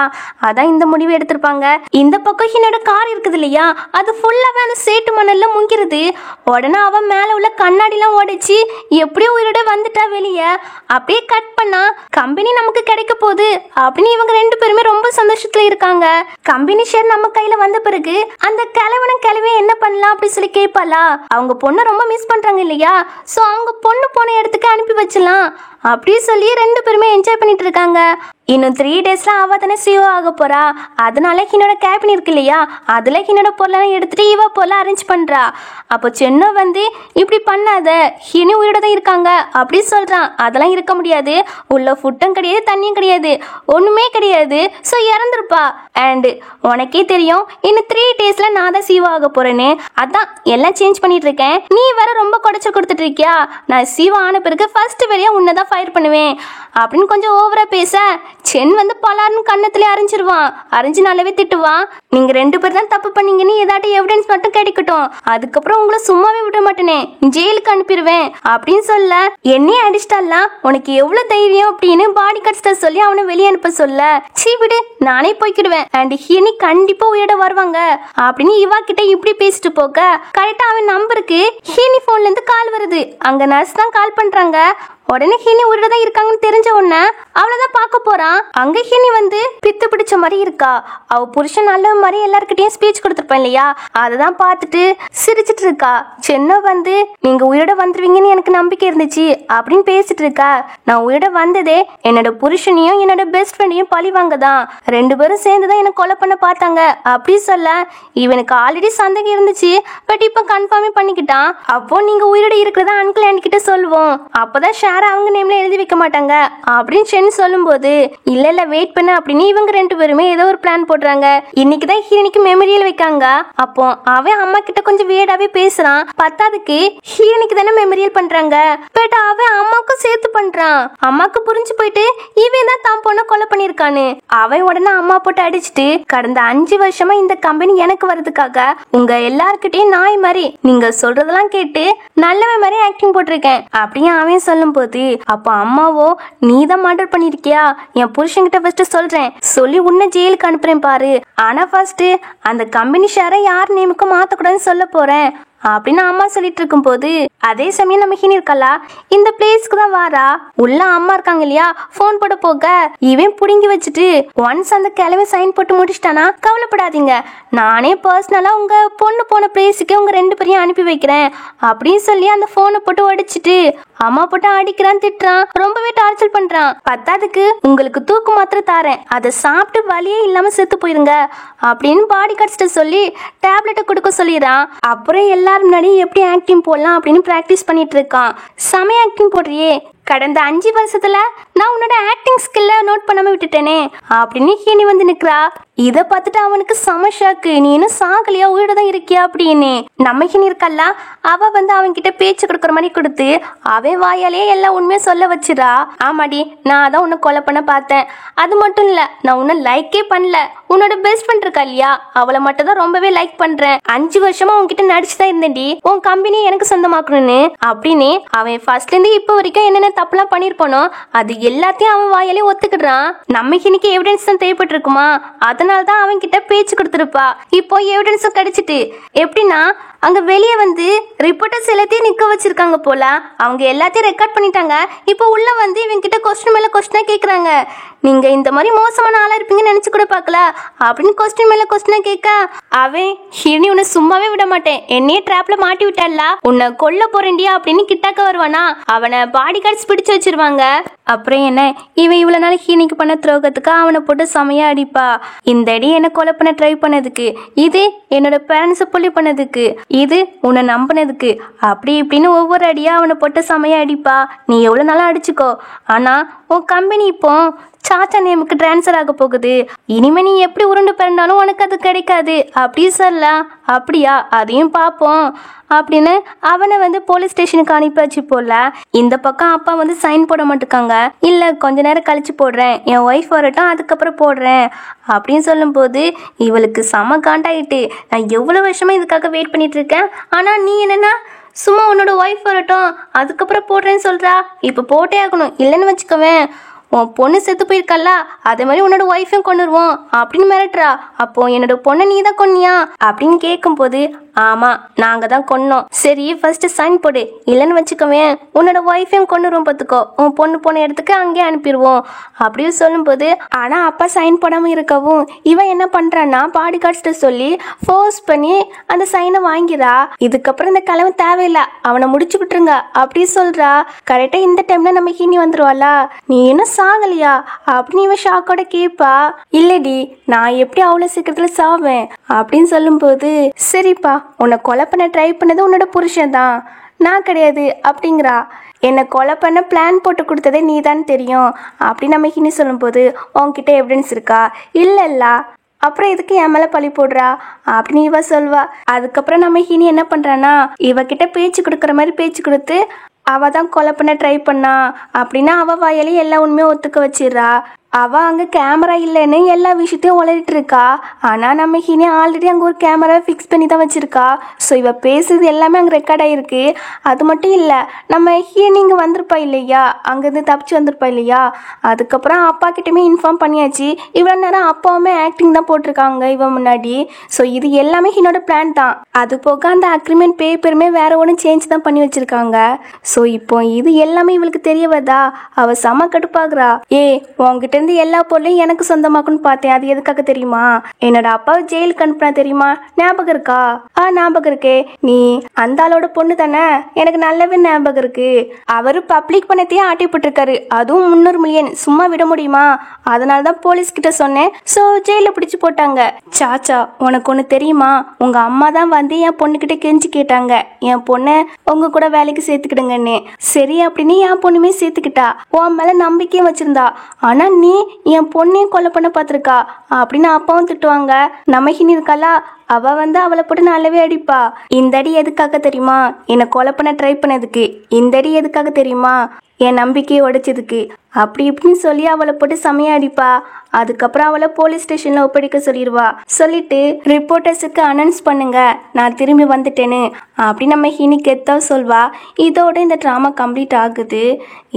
அதான் இந்த முடிவு எடுத்திருப்பாங்க. இந்த பக்கம் என்னோட கார் இருக்குது இல்லையா, அது ஃபுல்லாவே அந்த சேட்டு மணல்ல முங்கிறது. உடனே அவன் மேல உள்ள கண்ணாடிலாம் உடைச்சு எப்படியும் உயிரோட வந்துட்டா வெளியே. அப்படியே கட் பண்ணா கம்பெனி நமக்கு கிடைக்க போகுது அப்படின்னு இவங்க ரெண்டு பேருமே ரொம்ப சந்தோஷத்துல இருக்காங்க. கம்பெனி ஷேர் நம்ம கையில வந்த பிறகு அந்த கிழவி என்ன பண்ணலாம் அப்படி சொல்லி கேட்பாளா. அவங்க பொண்ணு ரொம்ப மிஸ் பண்றாங்க இல்லையா, சோ அவங்க பொண்ணு போன இடத்துக்கு அனுப்பி வச்சலாம் அப்படி சொல்லி ரெண்டு பேருமே என்ஜாய் பண்ணிட்டு இருக்காங்க. இன்னும் 3 daysல அவ தானே சிஓ ஆக போறா. அதனால ஹீனோட கேபின் இருக்கு இல்லையா, அதுல ஹீனோட பொருளெல்லாம் எடுத்துட்டு இவ போல அரேஞ்ச் பண்றா. அப்போ சென்னை வந்து இப்படி பண்ணாத, ஹீனி உயிரோட தான் இருக்காங்க அப்படி சொல்றான். அதெல்லாம் இருக்க முடியாது, உள்ள ஃபுட்டும் கிடையாது, தண்ணியும் கிடையாது, ஒண்ணுமே கிடையாது. ஸோ இறந்துருப்பா. அண்ட் உனக்கே தெரியும் இன்னும் 3 daysல நான் தான் சிஓ ஆக போறேன்னு. அதான் எல்லாம் சேஞ்ச் பண்ணிட்டு இருக்கேன். நீ வேற ரொம்ப குடைச்சல் கொடுத்துட்டு இருக்கியா, நான் சிஓ ஆன பிறகு ஃபர்ஸ்ட் வேலையா உன்னதான் ஃபயர் பண்ணுவேன் அப்படின்னு கொஞ்சம் ஓவரா பேச சென் வந்து பலார்னு கண்ணத்துல அரைஞ்சிருவான். அரைஞ்சு நல்லாவே திட்டுவான். நீங்க ரெண்டு பேர் தான் தப்பு பண்ணீங்கன்னு ஏதாட்டும் எவிடன்ஸ் மட்டும் கிடைக்கட்டும், அதுக்கப்புறம் உங்களை சும்மாவே விட மாட்டேனே, ஜெயிலுக்கு அனுப்பிடுவேன் அப்படின்னு சொல்ல என்னையே அடிச்சிட்டா உனக்கு எவ்வளவு தைரியம் அப்படின்னு பாடி கட்ஸ்ட சொல்லி அவனை வெளியே அனுப்ப சொல்ல சீ விடு நானே போய்க்கிடுவேன் அண்ட் ஹீனி கண்டிப்பா உயிரோட வருவாங்க அப்படின்னு இவா கிட்ட இப்படி பேசிட்டு போக கரெக்டா அவன் நம்பருக்கு ஹீனி போன்ல இருந்து கால் வருது. அங்க நர்ஸ் தான் கால் பண்றாங்க. உடனே ஹீனி உயிரோட தான் இருக்காங்கன்னு தெரிஞ்ச உடனே அவளதான் பார்க்க போறான். அங்க ஹீனி வந்து பித்து பிடிச்ச மாதிரி இருக்கா. அவ புருஷன் நல்ல மாதிரி எல்லார்கிட்டயும் ஸ்பீச் கொடுத்துருப்பான் இல்லையா, அததான் பார்த்துட்டு சிரிச்சிட்டு இருக்கா. சென்னை வந்து நீங்க உயிரோட வந்துருவீங்கன்னு எனக்கு நம்பிக்கை இருந்துச்சு அப்படின்னு பேசிட்டு இருக்கா. நான் உயிரோட வந்ததே என்னோட புருஷனையும் என்னோட பெஸ்ட் ஃப்ரெண்டையும் பழி வாங்கதான், ரெண்டு பேரும் சேர்ந்துதான் எனக்கு கொலை பண்ண பார்த்தாங்க அப்படி சொல்ல இவனுக்கு ஆல்ரெடி சந்தேகம் இருந்துச்சு. பட் இப்ப கன்ஃபார்மே பண்ணிக்கிட்டான். அப்போ நீங்க உயிரோட இருக்கிறதா அங்கிள் ஆண்டி கிட்ட சொல்லுவோம், அப்பதான் அவங்க நேம்ல எழுதி வைக்க மாட்டாங்க அப்படின்னு சென் சொல்லும்போது இல்ல வெயிட் பண்ண அப்படின்னு இவங்க ரெண்டு பேருமே ஏதோ ஒரு பிளான் போடுறாங்க. இன்னைக்குதான் ஹீரனிக்கு மெமரியல் வைக்காங்க. அப்போ அவன் அம்மா கிட்ட கொஞ்சம் வேடாவே பேசுறான். பத்தாதுக்கு ஹீரனிக்கு தானே மெமரியல் பண்றாங்க, பட் அவன் அம்மாவுக்கும் சேர்த்து பண்றான். அம்மாக்கு புரிஞ்சு போயிட்டு இவன் தான் தான் பொண்ணை கொலை பண்ணிருக்கானு. அவன் உடனே அம்மா போட்டு அடிச்சுட்டு கடந்த 5 வருஷமா இந்த கம்பெனி எனக்கு வர்றதுக்காக உங்க எல்லார்கிட்டயும் நாய் மாதிரி நீங்க சொல்றதெல்லாம் கேட்டு நல்லவன் மாதிரி ஆக்டிங் போட்டிருக்கேன் அப்படின்னு அவன் சொல்லும் போது அப்ப அம்மாவோ நீதான் மர்டர் பண்ணிருக்கியா, என் புருஷன்கிட்ட ஃபர்ஸ்ட் சொல்றேன், சொல்லி உன்னை ஜெயிலுக்கு அனுப்புறேன் பாரு, ஆனா ஃபர்ஸ்ட் அந்த கம்பெனி ஷேரை யார் நேமுக்கு மாத்தக்கூடாதுன்னு சொல்ல போறேன் அப்படின்னு அம்மா சொல்லிட்டு இருக்கும் போது அதே சமயம் நம்ம ஹீனி இருக்கலா இந்த பிளேஸ்க்கு தான் வாரா, உள்ள அம்மா இருக்காங்க இல்லையா, போன் போட போக இவன் புடுங்கி வச்சுட்டு ஒன்ஸ் அந்த கிழமை சைன் போட்டு முடிச்சிட்டானா கவலைப்படாதீங்க, நானே பர்சனலா உங்க பொண்ணு போன பிளேஸுக்கு உங்க 2 பேரையும் அனுப்பி வைக்கிறேன் அப்படின்னு சொல்லி அந்த போனை போட்டு உடைச்சிட்டு அம்மா போட்டு அடிக்கிறான், திட்டுறான், ரொம்பவே டார்ச்சர் பண்றான். பத்தாதுக்கு உங்களுக்கு தூக்கு மாத்திரை தாரேன், அதை சாப்பிட்டு வலியே இல்லாம செத்து போயிருங்க அப்படின்னு பாடி கார்ட்ஸ்ட சொல்லி டேப்லெட்டை கொடுக்க சொல்லிடுறான். அப்புறம் எல்லாரும் முன்னாடி எப்படி ஆக்டிங் போடலாம் அப்படின்னு பிராக்டிஸ் பண்ணிட்டு இருக்கான். செமையா ஆக்டிங் போடுறியே, கடந்த 5 வருஷத்துல நான் உன்னோட ஆக்டிங் ஸ்கில்ல நோட் பண்ணாம விட்டுட்டேனே அப்படின்னு ஹீனி வந்து நிக்கிறா. இதை பார்த்துட்டு அவனுக்கு செம ஷாக்கு, நீ இன்னும் சாகலையா, உயிரோட தான் இருக்கியா அப்படின்னு. நம்ம ஹீனி இருக்கல்ல, அவ வந்து அவன்கிட்ட பேச்சு கொடுக்குற மாதிரி கொடுத்து அவன் வாயாலே எல்லா உண்மையும் சொல்ல வச்சிடா. ஆமாடி, நான் அதான் உன்னை கொலை பண்ண பார்த்தேன், அது மட்டும் இல்ல நான் உன்னை லைக்கே பண்ணல, உன்னோட பெஸ்ட் ஃப்ரெண்ட் இருக்கா இல்லையா அவளை மட்டும் தான் ரொம்பவே லைக் பண்றேன், 5 வருஷமா உன்கிட்ட நடிச்சுதான் இருந்தேன்டி, உன் கம்பெனி எனக்கு சொந்தமாக்கணும்னு அப்படின்னு அவன் ஃபர்ஸ்ட்ல இருந்து இப்போ வரைக்கும் என்னென்ன தப்புலாம் பண்ணிருப்பானோ அது எல்லாத்தையும் அவன் வாயாலே ஒத்துக்கிடுறான். நம்ம ஹீனிக்கு எவிடன்ஸ் தான் தேவைப்பட்டு இருக்குமா, அதனாலதான் அவன் கிட்ட பேச்சு கொடுத்துருப்பா. இப்போ எவிடன்ஸும் கிடைச்சிட்டு எப்படின்னா அங்க வெளியே வந்து ரிப்போர்ட்டர்ஸ் எல்லாத்தையும் நிக்க வச்சிருக்காங்க போல, அவங்க எல்லாத்தையும் ரெக்கார்ட் பண்ணிட்டாங்க. இப்போ உள்ள வந்து இவங்க கிட்ட கொஸ்டின் மேல கொஸ்டினா கேக்குறாங்க, நீங்க இந்த மாதிரி மோசமான ஆளா இருப்பீங்கன்னு நினைச்சு கூட பார்க்கல அப்படின்னு கொஸ்டின் மேல கொஸ்டினா கேட்க அவன் ஹீனி உன்னை சும்மாவே விட மாட்டேன், என்னையே ட்ராப்ல மாட்டி விட்டால, உன்னை கொல்ல போறேன்டியா அப்படின்னு கிட்டாக்க வருவானா, அவனை பாடி கார்ட்ஸ் பிடிச்சு வச்சிருவாங்க. அப்புறம் என்ன, இவன் இவ்வளவு நாள் ஹீனிக்கு பண்ண துரோகத்துக்கு அவனை போட்டு செமையா அடிப்பா. இந்த அடி என்ன கொலை பண்ண ட்ரை பண்ணதுக்கு, இது என்னோட பேரண்ட்ஸை புள்ளி பண்ணதுக்கு, இது உன்னை நம்பினதுக்கு, அப்படி இப்படின்னு ஒவ்வொரு அடியா அவனை போட்டு செமையா அடிப்பா. நீ எவ்வளவு நாளா அடிச்சுக்கோ, ஆனா உன் கம்பெனி இப்போ சாச்சா நேமுக்கு டிரான்ஸ்ஃபர் ஆக போகுது, இனிமே நீ எப்படி உருண்டு பிறந்தாலும் உனக்கு அது கிடைக்காது அப்படி சொல்லலாம். அப்படியா, அதையும் பார்ப்போம் அப்படின்னு அவனை வந்து போலீஸ் ஸ்டேஷனுக்கு அனுப்பியாச்சு போல. இந்த பக்கம் அப்பா வந்து சைன் போட மாட்டுக்காங்க, இல்ல கொஞ்ச நேரம் கழிச்சு போடுறேன், என் ஒய்ஃப் வரட்டும் அதுக்கப்புறம் போடுறேன் அப்படின்னு சொல்லும் போது இவளுக்கு செம காண்டாயிட்டு, நான் எவ்வளவு வருஷமா இதுக்காக வெயிட் பண்ணிட்டு இருக்கேன், ஆனா நீ என்னன்னா சும்மா உன்னோட ஒய்ஃப் வரட்டும் அதுக்கப்புறம் போடுறேன்னு சொல்றா, இப்ப போட்டே ஆகணும், இல்லைன்னு வச்சுக்கவேன் உன் பொண்ணு செத்து போயிருக்கல்ல அதே மாதிரி உன்னோட ஒய்ஃபையும் கொண்டுருவோம் அப்படின்னு மிரட்டுறா. அப்போ என்னோட பொண்ணை நீ தான் கொன்னியா அப்படின்னு கேட்கும் போது ஆமா நாங்க தான் கொன்னோம், சரி ஃபர்ஸ்ட் சைன் போடு, இல்லைன்னு வச்சுக்கவேன் உன்னோட ஒய்ஃபையும் கொண்டுருவோம், பார்த்துக்கோ உன் பொண்ணு போன இடத்துக்கு அங்கேயே அனுப்பிடுவோம் அப்படின்னு சொல்லும் போது ஆனா அப்பா சைன் போடாம இருக்கவும் இவன் என்ன பண்றான்னா பாடி கார்ட்ஸ்ட சொல்லி ஃபோர்ஸ் பண்ணி அந்த சைனை வாங்கிறா. இதுக்கப்புறம் இந்த கிழமை தேவையில்லை, அவனை முடிச்சு விட்டுருங்க அப்படி சொல்றா. கரெக்டா இந்த டைம்ல நம்ம ஹீனி வந்துருவாளா, நீ என்ன சாகலையா அப்படின்னு இவன் ஷாக்கோட கேப்பா. இல்லடி நான் எப்படி அவ்வளவு சீக்கிரத்துல சாவேன் அப்படின்னு சொல்லும் போது சரிப்பா உன்னை கொலை பண்ண ட்ரை பண்ணது உன்னோட புருஷன் தான், நான் கிடையாது அப்படிங்கிறா. என்னை கொலை பண்ண பிளான் போட்டு கொடுத்ததே நீ தான் தெரியும் அப்படின்னு நம்ம ஹீனி சொல்லும் போது உன்கிட்ட எவிடன்ஸ் இருக்கா, இல்ல அப்புறம் எதுக்கு என் மேல பழி போடுறா அப்படின்னு இவ சொல்வா. அதுக்கப்புறம் நம்ம ஹீனி என்ன பண்றானா இவகிட்ட பேச்சு கொடுக்குற மாதிரி பேச்சு கொடுத்து அவ தான் கொலை பண்ண ட்ரை பண்ணா அப்படின்னா அவ வாயிலையும் எல்லா உண்மையும் ஒத்துக்க வச்சிடறா. அவ அங்க கேமரா இல்லைன்னு எல்லா விஷயத்தையும் உளறிட்டு இருக்கா. ஆனா நம்ம ஹீனி ஆல்ரெடி அங்க ஒரு கேமரா ஃபிக்ஸ் பண்ணி தான் வச்சிருக்கா. ஸோ இவ பேசுறது எல்லாமே அங்க ரெக்கார்ட் ஆயிருக்கு. அது மட்டும் இல்ல நம்ம ஹீனி இங்க வந்திருப்பா இல்லையா, அங்கிருந்து தப்பிச்சு வந்திருப்பா இல்லையா, அதுக்கப்புறம் அப்பா கிட்டயுமே இன்ஃபார்ம் பண்ணியாச்சு. இவ்வளவு நேரம் அப்பாவுமே ஆக்டிங் தான் போட்டிருக்காங்க இவன் முன்னாடி. ஸோ இது எல்லாமே ஹீனோட பிளான் தான். அது போக அந்த அக்ரிமெண்ட் பேப்பருமே வேற ஒன்றும் சேஞ்ச் தான் பண்ணி வச்சிருக்காங்க. ஸோ இப்போ இது எல்லாமே இவளுக்கு தெரிய வருதா, அவ செம கடுப்பாகிறா. உங்ககிட்ட இருந்து எல்லா பொருளையும் எனக்கு சொந்தமாக்குன்னு பார்த்தேன், அது எதுக்காக தெரியுமா, என்னோட அப்பாவை ஜெயிலுக்கு அனுப்புனா தெரியுமா, ஞாபகம் இருக்கா? ஞாபகம் இருக்கே, நீ அந்த ஆளோட பொண்ணு தானே, எனக்கு நல்லாவே ஞாபகம் இருக்கு. அவரு பப்ளிக் பணத்தையே ஆட்டிப்பட்டிருக்காரு, அதுவும் 300 மில்லியன், சும்மா விட முடியுமா, அதனாலதான் போலீஸ் கிட்ட சொன்னேன். சோ ஜெயில பிடிச்சு போட்டாங்க. சாச்சா உனக்கு ஒண்ணு தெரியுமா, உங்க அம்மா தான் வந்து என் பொண்ணுகிட்ட கெஞ்சி கேட்டாங்க என் பொண்ணை உங்க கூட வேலைக்கு சேர்த்துக்கிடுங்கன்னு. சரி அப்படின்னு என் பொண்ணுமே சேர்த்துக்கிட்டா, உன் மேல நம்பிக்கையும் வச்சிருந்தா. ஆனா நீ என் பொண்ணையும் கொலை பண்ண பார்த்திருக்கா அப்படின்னு அப்பாவும் திட்டுவாங்க. நம்ம ஹீனி இருக்காளா, அவ வந்து அவளை போட்டு நல்லாவே அடிப்பா. இந்த அடி எதுக்காக தெரியுமா, என்னை கொலை பண்ண ட்ரை பண்ணதுக்கு. இந்த அடி எதுக்காக தெரியுமா, என் நம்பிக்கையை உடைச்சதுக்கு அப்படி இப்படின்னு சொல்லி அவளை போட்டு செமையாடிப்பா. அதுக்கப்புறம் அவளை போலீஸ் ஸ்டேஷன்ல ஒப்படைக்க சொல்லிடுவா. சொல்லிட்டு ரிப்போர்ட்டர்ஸுக்கு அனௌன்ஸ் பண்ணுங்க நான் திரும்பி வந்துட்டேன்னு அப்படி நம்ம ஹினி கெத்தா சொல்வா. இதோட இந்த ட்ராமா கம்ப்ளீட் ஆகுது.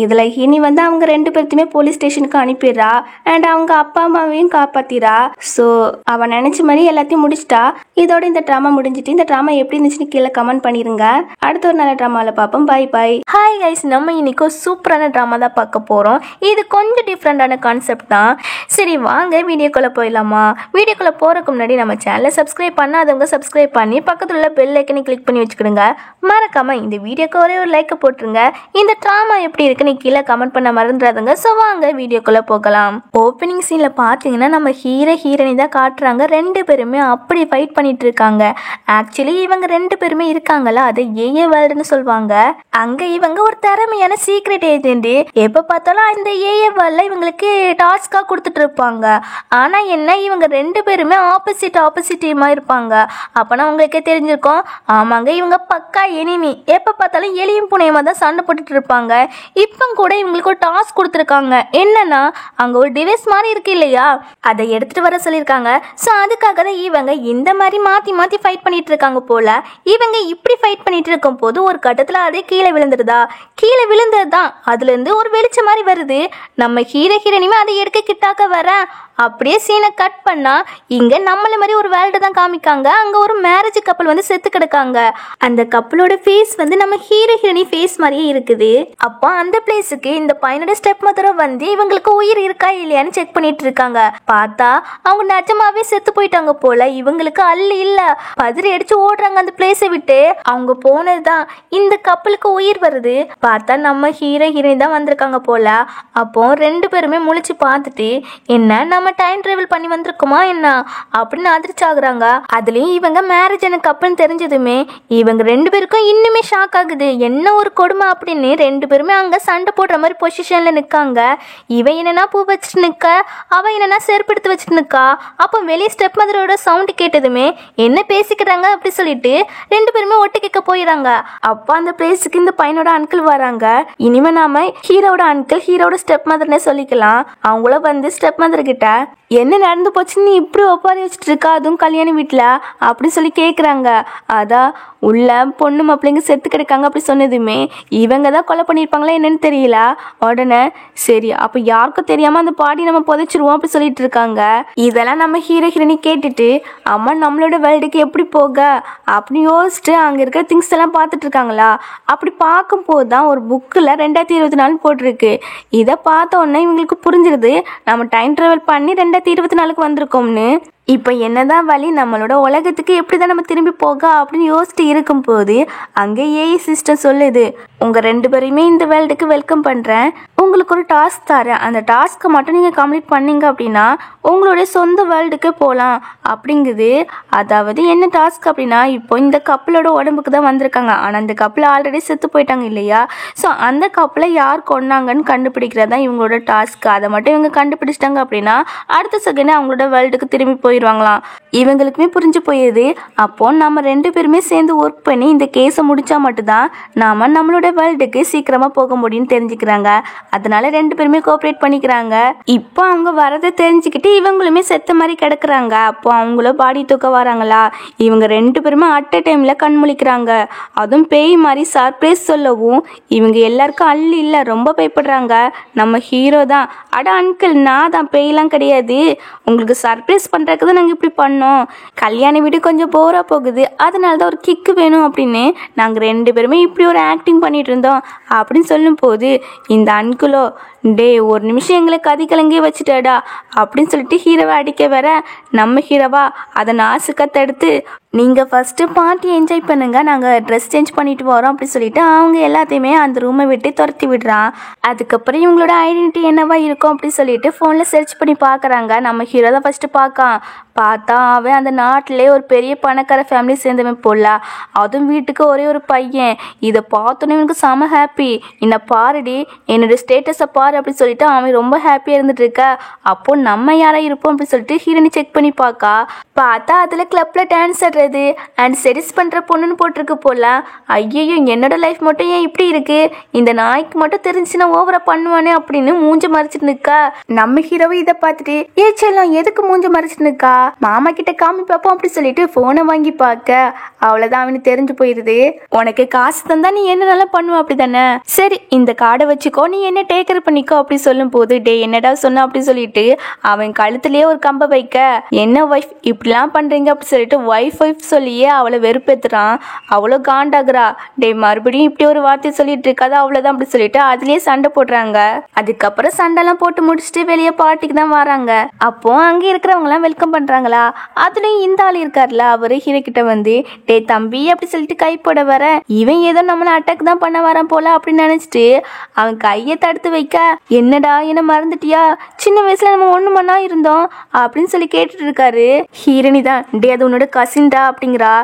இதுல ஹினி வந்து அவங்க 2 பேர்த்தையுமே போலீஸ் ஸ்டேஷனுக்கு அனுப்பிடுறா. அண்ட் அவங்க அப்பா அம்மாவையும் காப்பாத்திரா. ஸோ அவ நினைச்ச மாதிரி எல்லாத்தையும் முடிச்சிட்டா. இதோட இந்த ட்ராமா முடிஞ்சிட்டு. இந்த ட்ராமா எப்படி இருந்துச்சுன்னு கீழே கமெண்ட் பண்ணிருங்க. அடுத்த ஒரு நல்ல ட்ராமாவில் பார்ப்போம். பாய் பாய். ஹாய் கைஸ், நம்ம இன்னைக்கு சூப்பரான ட்ராமா தான் பார்க்க போகிறோம். இது கொஞ்சம் டிஃப்ரெண்டான கான்செப்ட் தான். சரி வாங்க வீடியோக்குள்ளே போயிடலாமா? வீடியோக்குள்ளே போகிறதுக்கு முன்னாடி நம்ம சேனலை சப்ஸ்கிரைப் பண்ணாதவங்க சப்ஸ்கிரைப் பண்ணி பக்கத்தில் உள்ள பெல் ஐக்கனை கிளிக் பண்ணி வச்சுக்கிடுங்க. மறக்காமல் இந்த வீடியோக்கு ஒரே ஒரு லைக்கை போட்டுருங்க. இந்த ட்ராமா எப்படி இருக்குன்னு கீழே கமெண்ட் பண்ண மறந்துடாதுங்க. ஸோ வாங்க வீடியோக்குள்ளே போகலாம். ஓப்பனிங் சீனில் பார்த்தீங்கன்னா நம்ம ஹீரோயினி தான் காட்டுறாங்க. 2 பேருமே அப்படி ஃபைட் பண்ணிட்டு இருக்காங்க. ஆக்சுவலி இவங்க 2 பேருமே இருக்காங்களா, அதை ஏஏ வேர்ல்டுன்னு சொல்லுவாங்க. அங்கே இவங்க ஒரு திறமையான சீக்ரெட் ஏஜென்ட். எப்போ பார்த்தாலும் இந்த ஏஏ வேர்ல்டில் இவங்களுக்கு டாஸ்காக கொடுத்துட்டு இருப்பாங்க. ஆனால் என்ன, இவங்க 2 பேருமே ஆப்போசிட் டீமாக இருப்பாங்க. அப்போனா உங்களுக்கே தெரிஞ்சிருக்கும். ஆமாங்க, இவங்க பக்கா எனிமி. எப்போ பார்த்தாலும் எலியும் புனையமாக தான் சண்டை போட்டுட்டு இருப்பாங்க. இப்போ கூட இவங்களுக்கு ஒரு டாஸ்க் கொடுத்துருக்காங்க. என்னன்னா, அங்கே ஒரு டிவைஸ் மாதிரி இருக்கு இல்லையா, அதை எடுத்துட்டு வர சொல்லியிருக்காங்க. ஸோ அதுக்காக தான் இவங்க இந்த மாதிரி மாற்றி ஃபைட் பண்ணிட்டு இருக்காங்க போல. இவங்க இப்படி ஃபைட் பண்ணிட்டு இருக்கும் போது ஒரு கட்டத்தில் அதே கீழே விழுந்துருது தான். அதுலேருந்து ஒரு வெளிச்சம் மாதிரி வருது. நம்ம ஹீரோயினுமே அதை எடுக்க கிட்டாக்க வர அப்படியே சீனை கட் பண்ணா இங்க நம்மள மாதிரி ஒரு வேர்ல்டு தான் காமிக்காங்க. அங்க ஒரு மேரேஜ் கப்பல் வந்து செத்து கிடக்காங்க. அந்த கப்பலோட ஃபேஸ் வந்து நம்ம ஹீரோயினி ஃபேஸ் மாதிரியே இருக்குது. அப்போ அந்த பிளேஸுக்கு இந்த பையனோட ஸ்டெப் மதரை வந்து இவங்களுக்கு உயிர் இருக்கா இல்லையான்னு செக் பண்ணிட்டு இருக்காங்க. பார்த்தா அவங்க நிஜமாவே செத்து போயிட்டாங்க போல. இவங்களுக்கு அல்ல இல்ல, பதறி அடிச்சு ஓடுறாங்க அந்த பிளேஸை விட்டு. அவங்க போனதுதான் இந்த கப்பலுக்கு உயிர் வருது. பார்த்தா நம்ம ஹீரோயினி தான் வந்திருக்காங்க போல. அப்போ 2 பேருமே முழிச்சு பார்த்துட்டு என்ன நம்ம டைம் டிராவல் பண்ணி வந்திருக்குமா என்ன அப்படின்னு அதிர்ச்சி ஆகுறாங்க. அதுலயும் இவங்க மேரேஜ் எனக்கு அப்பன்னு தெரிஞ்சதுமே இவங்க 2 பேருக்கும் இன்னுமே ஷாக் ஆகுது. என்ன ஒரு கொடுமை அப்படின்னு 2 பேருமே அங்க சண்டை போடுற மாதிரி பொசிஷன்ல நிக்காங்க. இவன் என்னன்னா பூ வச்சுட்டு நிக்க, அவன் என்னன்னா செருப்படுத்து வச்சுட்டு நிக்கா. அப்போ வெளியே ஸ்டெப் மதரோட சவுண்ட் கேட்டதுமே என்ன பேசிக்கிறாங்க அப்படி சொல்லிட்டு 2 பேருமே ஒட்டு கேட்க போயிடறாங்க. அப்போ அந்த பிளேஸுக்கு இந்த பையனோட அங்கிள் வராங்க. இனிமே நாம ஹீரோட அங்கிள், ஹீரோட ஸ்டெப் மதர்னே சொல்லிக்கலாம். அவங்கள வந்து ஸ்டெப் மதர் கிட்ட என்ன நடந்து போச்சுன்னு நீ இப்படி ஒப்பாரி வச்சுட்டு இருக்கா, அதுவும் கல்யாண வீட்டில் அப்படின்னு சொல்லி கேட்குறாங்க. அதான் உள்ள பொண்ணு மாப்பிள்ளைங்க செத்து கிடக்காங்க அப்படி சொன்னதுமே இவங்க தான் கொலை பண்ணியிருப்பாங்களா என்னன்னு தெரியல. உடனே சரி அப்போ யாருக்கும் தெரியாமல் அந்த பாடி நம்ம புதைச்சிருவோம் அப்படி சொல்லிட்டு இருக்காங்க. இதெல்லாம் நம்ம ஹீரோயினி கேட்டுட்டு அம்மா நம்மளோட வேர்ல்டுக்கு எப்படி போக அப்படின்னு யோசிச்சுட்டு அங்கே இருக்கிற திங்ஸ் எல்லாம் பார்த்துட்டு இருக்காங்களா. அப்படி பார்க்கும்போது தான் ஒரு புக்கில் 2024 போட்டிருக்கு. இதை பார்த்த உடனே இவங்களுக்கு புரிஞ்சிருது நம்ம டைம் ட்ராவல் பண்ணி 2024 வந்திருக்கோம்னு. இப்போ என்னதான் வழி, நம்மளோட உலகத்துக்கு எப்படி தான் நம்ம திரும்பி போக அப்படின்னு யோசிச்சுட்டு இருக்கும்போது அங்கே ஏஐ சிஸ்டம் சொல்லுது, உங்கள் 2 பேரையுமே இந்த வேர்ல்டுக்கு வெல்கம் பண்ணுறேன். உங்களுக்கு ஒரு டாஸ்க் தரேன். அந்த டாஸ்க்கை மட்டும் நீங்கள் கம்ப்ளீட் பண்ணீங்க அப்படின்னா உங்களுடைய சொந்த வேர்ல்டுக்கு போகலாம் அப்படிங்குது. அதாவது என்ன டாஸ்க் அப்படின்னா, இப்போ இந்த கப்பலோட உடம்புக்கு தான் வந்திருக்காங்க. ஆனால் அந்த கப்பலை ஆல்ரெடி செத்து போயிட்டாங்க இல்லையா. ஸோ அந்த கப்பலை யார் கொண்டாங்கன்னு கண்டுபிடிக்கிறது தான் இவங்களோட டாஸ்க். அதை மட்டும் இவங்க கண்டுபிடிச்சிட்டாங்க அப்படின்னா அடுத்த செகண்ட் அவங்களோட வேர்ல்டுக்கு திரும்பி போயிடுவாங்களாம். இவங்களுக்குமே புரிஞ்சு போயிடுது. அப்போ நம்ம 2 பேருமே சேர்ந்து ஒர்க் பண்ணி இந்த கேஸை முடிச்சா மட்டும்தான் நாம நம்மளோட வேர்ல்டுக்கு சீக்கிரமா போக முடியும்னு தெரிஞ்சுக்கிறாங்க. அதனால 2 பேருமே கோஆப்ரேட் பண்ணிக்கிறாங்க. இப்போ அவங்க வரதை தெரிஞ்சுக்கிட்டு இவங்களுமே செத்த மாதிரி கிடக்குறாங்க. அப்போ அவங்கள பாடி தூக்க வராங்களா. இவங்க 2 பேருமே அட் அ டைம்ல கண் முழிக்கிறாங்க. அதுவும் பேய் மாதிரி சர்ப்ரைஸ் சொல்லவும் இவங்க எல்லாருக்கும் அள்ளி இல்லை, ரொம்ப பயப்படுறாங்க. நம்ம ஹீரோ தான், அட அங்கிள் நான் தான், பேயெல்லாம் கிடையாது, உங்களுக்கு சர்ப்ரைஸ் பண்ணுறதுக்கு தான் நாங்கள் இப்படி பண்ணோம். கல்யாண வீடு கொஞ்சம் போராக போகுது, அதனால தான் ஒரு கிக்கு வேணும் அப்படின்னு நாங்கள் 2 பேருமே இப்படி ஒரு ஆக்டிங் பண்ணிட்டு இருந்தோம் அப்படின்னு சொல்லும் போது இந்த அன்குலோ டே ஒரு நிமிஷம் எங்களை கதிகலங்கே வச்சுட்டாடா அப்படின்னு சொல்லிட்டு ஹீரோவை அடிக்க வர நம்ம ஹீரோவா அதை நாசுக்க தடுத்து நீங்கள் ஃபஸ்ட்டு பார்ட்டி என்ஜாய் பண்ணுங்க, நாங்கள் ட்ரெஸ் சேஞ்ச் பண்ணிட்டு வரோம் அப்படின்னு சொல்லிட்டு அவங்க எல்லாத்தையுமே அந்த ரூமை விட்டு துரத்தி விடுறான். அதுக்கப்புறம் இவங்களோட ஐடென்டிட்டி என்னவா இருக்கும் அப்படின்னு சொல்லிட்டு ஃபோனில் சர்ச் பண்ணி பார்க்குறாங்க. நம்ம ஹீரோ தான் ஃபஸ்ட்டு பார்க்கான். பார்த்தா அவன் அந்த நாட்டிலே ஒரு பெரிய பணக்கார ஃபேமிலி சேர்ந்தவன் போல. அதுவும் வீட்டுக்கு ஒரே ஒரு பையன். இதை பார்த்தோன்னே இவனுக்கு செம ஹாப்பி. என்ன பாருடி, என்னோட ஸ்டேட்டஸை பாரு அப்படி சொல்லிட்டு அவன் ரொம்ப ஹாப்பியாக இருந்துட்டு இருக்க. அப்போ நம்ம யாரா இருப்போம் அப்படி சொல்லிட்டு ஹீரோனி செக் பண்ணி பார்த்தா அதில் கிளப்பில் டான்ஸ் ஆடுறது அண்ட் செடிஸ் பண்ணுற பொண்ணுன்னு போட்டிருக்கு போல. ஐயோ, என்னோட லைஃப் மட்டும் ஏன் இப்படி இருக்கு, இந்த நாய்க்கு மட்டும் தெரிஞ்சுன்னா ஓவரா பண்ணுவானே அப்படின்னு மூஞ்ச மறைச்சிட்டு நிற்கா. நம்ம ஹீரோவை இதை பார்த்துட்டு செல்லம் எதுக்கு மூஞ்ச மறைச்சிட்டு நிற்கா, மாமா கிட்ட காமி பார்ப்போம் அப்படி சொல்லிட்டு போனை வாங்கி பார்க்க அவ்வளவுதான் அவனுக்கு தெரிஞ்சு போயிருது. உனக்கு காசு தந்தா நீ என்ன நல்லா பண்ணுவ அப்படிதானே, சரி இந்த கார்டை வச்சுக்கோ, நீ என்ன டேக்கர் பண்ணிக்கோ அப்படி சொல்லும் போது டே என்னடா சொன்ன அப்படி சொல்லிட்டு அவன் கழுத்துலயே ஒரு கம்பை வைக்க, என்ன ஒய்ஃப் இப்படிலாம் பண்றீங்க அப்படி சொல்லிட்டு ஒய்ஃப் சொல்லியே அவளை வெறுப்பேத்துறான். அவ்வளோ காண்டாகுறா. டே மறுபடியும் இப்படி ஒரு வார்த்தை சொல்லிட்டு இருக்காது, அவ்வளவுதான் அப்படி சொல்லிட்டு அதுலயே சண்டை போடுறாங்க. அதுக்கப்புறம் சண்டைலாம் போட்டு முடிச்சுட்டு வெளியே பாட்டிக்கு தான் வராங்க. அப்போ அங்கே இருக்கிறவங்க எல்லாம் வெல்கம் பண்றாங்களா. அதுலயும் இந்த ஆள் இருக்காருல, அவரு ஹீரோ கிட்ட வந்து டே தம்பி அப்படி சொல்லிட்டு கை போட வர இவன் ஏதோ நம்மள அட்டாக் தான் பண்ண வரான் போல அப்படின்னு நினைச்சிட்டு அவன் கையை தடுத்து வைக்க, என்னடா என்ன மறந்துட்டியா, சின்ன வயசுல நம்ம ஒண்ணு மண்ணா இருந்தோம் அப்படின்னு சொல்லி கேட்டுட்டு இருக்காரு. ஹீரோனி தான் டே அது உன்னோட கசின்டா அப்படிங்கிறா.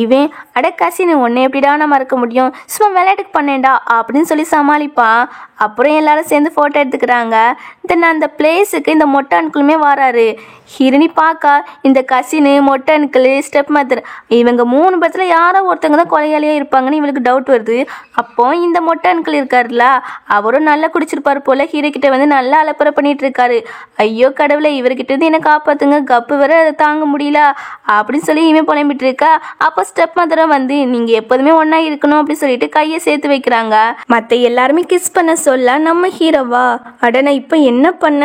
இவன் அட கசின் உன்னை எப்படிடா நான் மறக்க முடியும், சும்மா விளையாட்டுக்கு பண்ணேன்டா அப்படின்னு சொல்லி சமாளிப்பான். அப்புறம் எல்லாரும் சேர்ந்து ஃபோட்டோ எடுத்துக்கிறாங்க. தென் அந்த பிளேஸுக்கு இந்த மொட்டை அணுக்களுமே வராரு. ஹீரோனி பார்க்கா இந்த கசினு மொட்டை அணுக்கள் ஸ்டெப் மதர் இவங்க 3 பேர்த்துல யாரோ ஒருத்தவங்க தான் கொலையாளியா இருப்பாங்கன்னு இவளுக்கு டவுட் வருது. அப்போ இந்த மொட்டை அணுக்கள் இருக்காருல்ல, அவரும் நல்லா குடிச்சிருப்பாரு போல. ஹீரோ கிட்ட வந்து நல்லா அலப்பறை பண்ணிட்டு இருக்காரு. ஐயோ கடவுளை, இவர்கிட்ட இருந்து என்ன காப்பாத்துங்க, கப்பு வேற தாங்க முடியல அப்படின்னு சொல்லி இவன் புலம்பிட்டு இருக்கா. அப்போ ஸ்டெப் மதரை வந்து நீங்க எப்போதுமே ஒன்னா இருக்கணும் அப்படின்னு சொல்லிட்டு கையை சேர்த்து வைக்கிறாங்க. மத்த எல்லாருமே கிஸ் பண்ண சொல்ல நம்ம ஹீரோவா அடனா இப்ப என்ன பண்ண,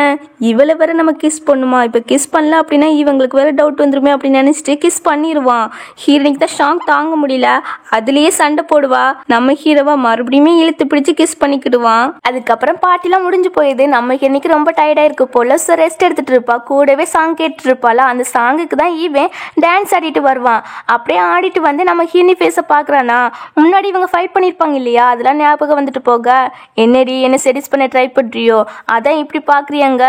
இவளை வேற நம்ம கிஸ் பண்ணுமா, இப்ப கிஸ் பண்ணல அப்படின்னா இவங்களுக்கு வேற டவுட் வந்துருமே அப்படின்னு நினைச்சிட்டு கிஸ் பண்ணிடுவான். ஹீரோனிக்கு தான் ஷாக் தாங்க முடியல, அதுலயே சண்டை போடுவா. நம்ம ஹீரோவா மறுபடியும் இழுத்து பிடிச்சு கிஸ் பண்ணிக்கிடுவான். அதுக்கப்புறம் பாட்டிலாம் முடிஞ்சு போயிடுது. நம்ம இன்னைக்கு ரொம்ப டயர்டா இருக்கு போல, ஸோ ரெஸ்ட் எடுத்துட்டு இருப்பா. கூடவே சாங் கேட்டுட்டு இருப்பாள, அந்த சாங்குக்கு தான் இவன் டான்ஸ் ஆடிட்டு வருவான். அப்படியே ஆடிட்டு வந்து நம்ம ஹீரோனி ஃபேஸை பார்க்கறானா, முன்னாடி இவங்க ஃபைட் பண்ணியிருப்பாங்க இல்லையா, அதெல்லாம் ஞாபகம் வந்துட்டு போக, என்னடி என்ன செடிஸ் பண்ண ட்ரை பண்றியோ, அதான் இப்படி பார்க்குறியாங்க,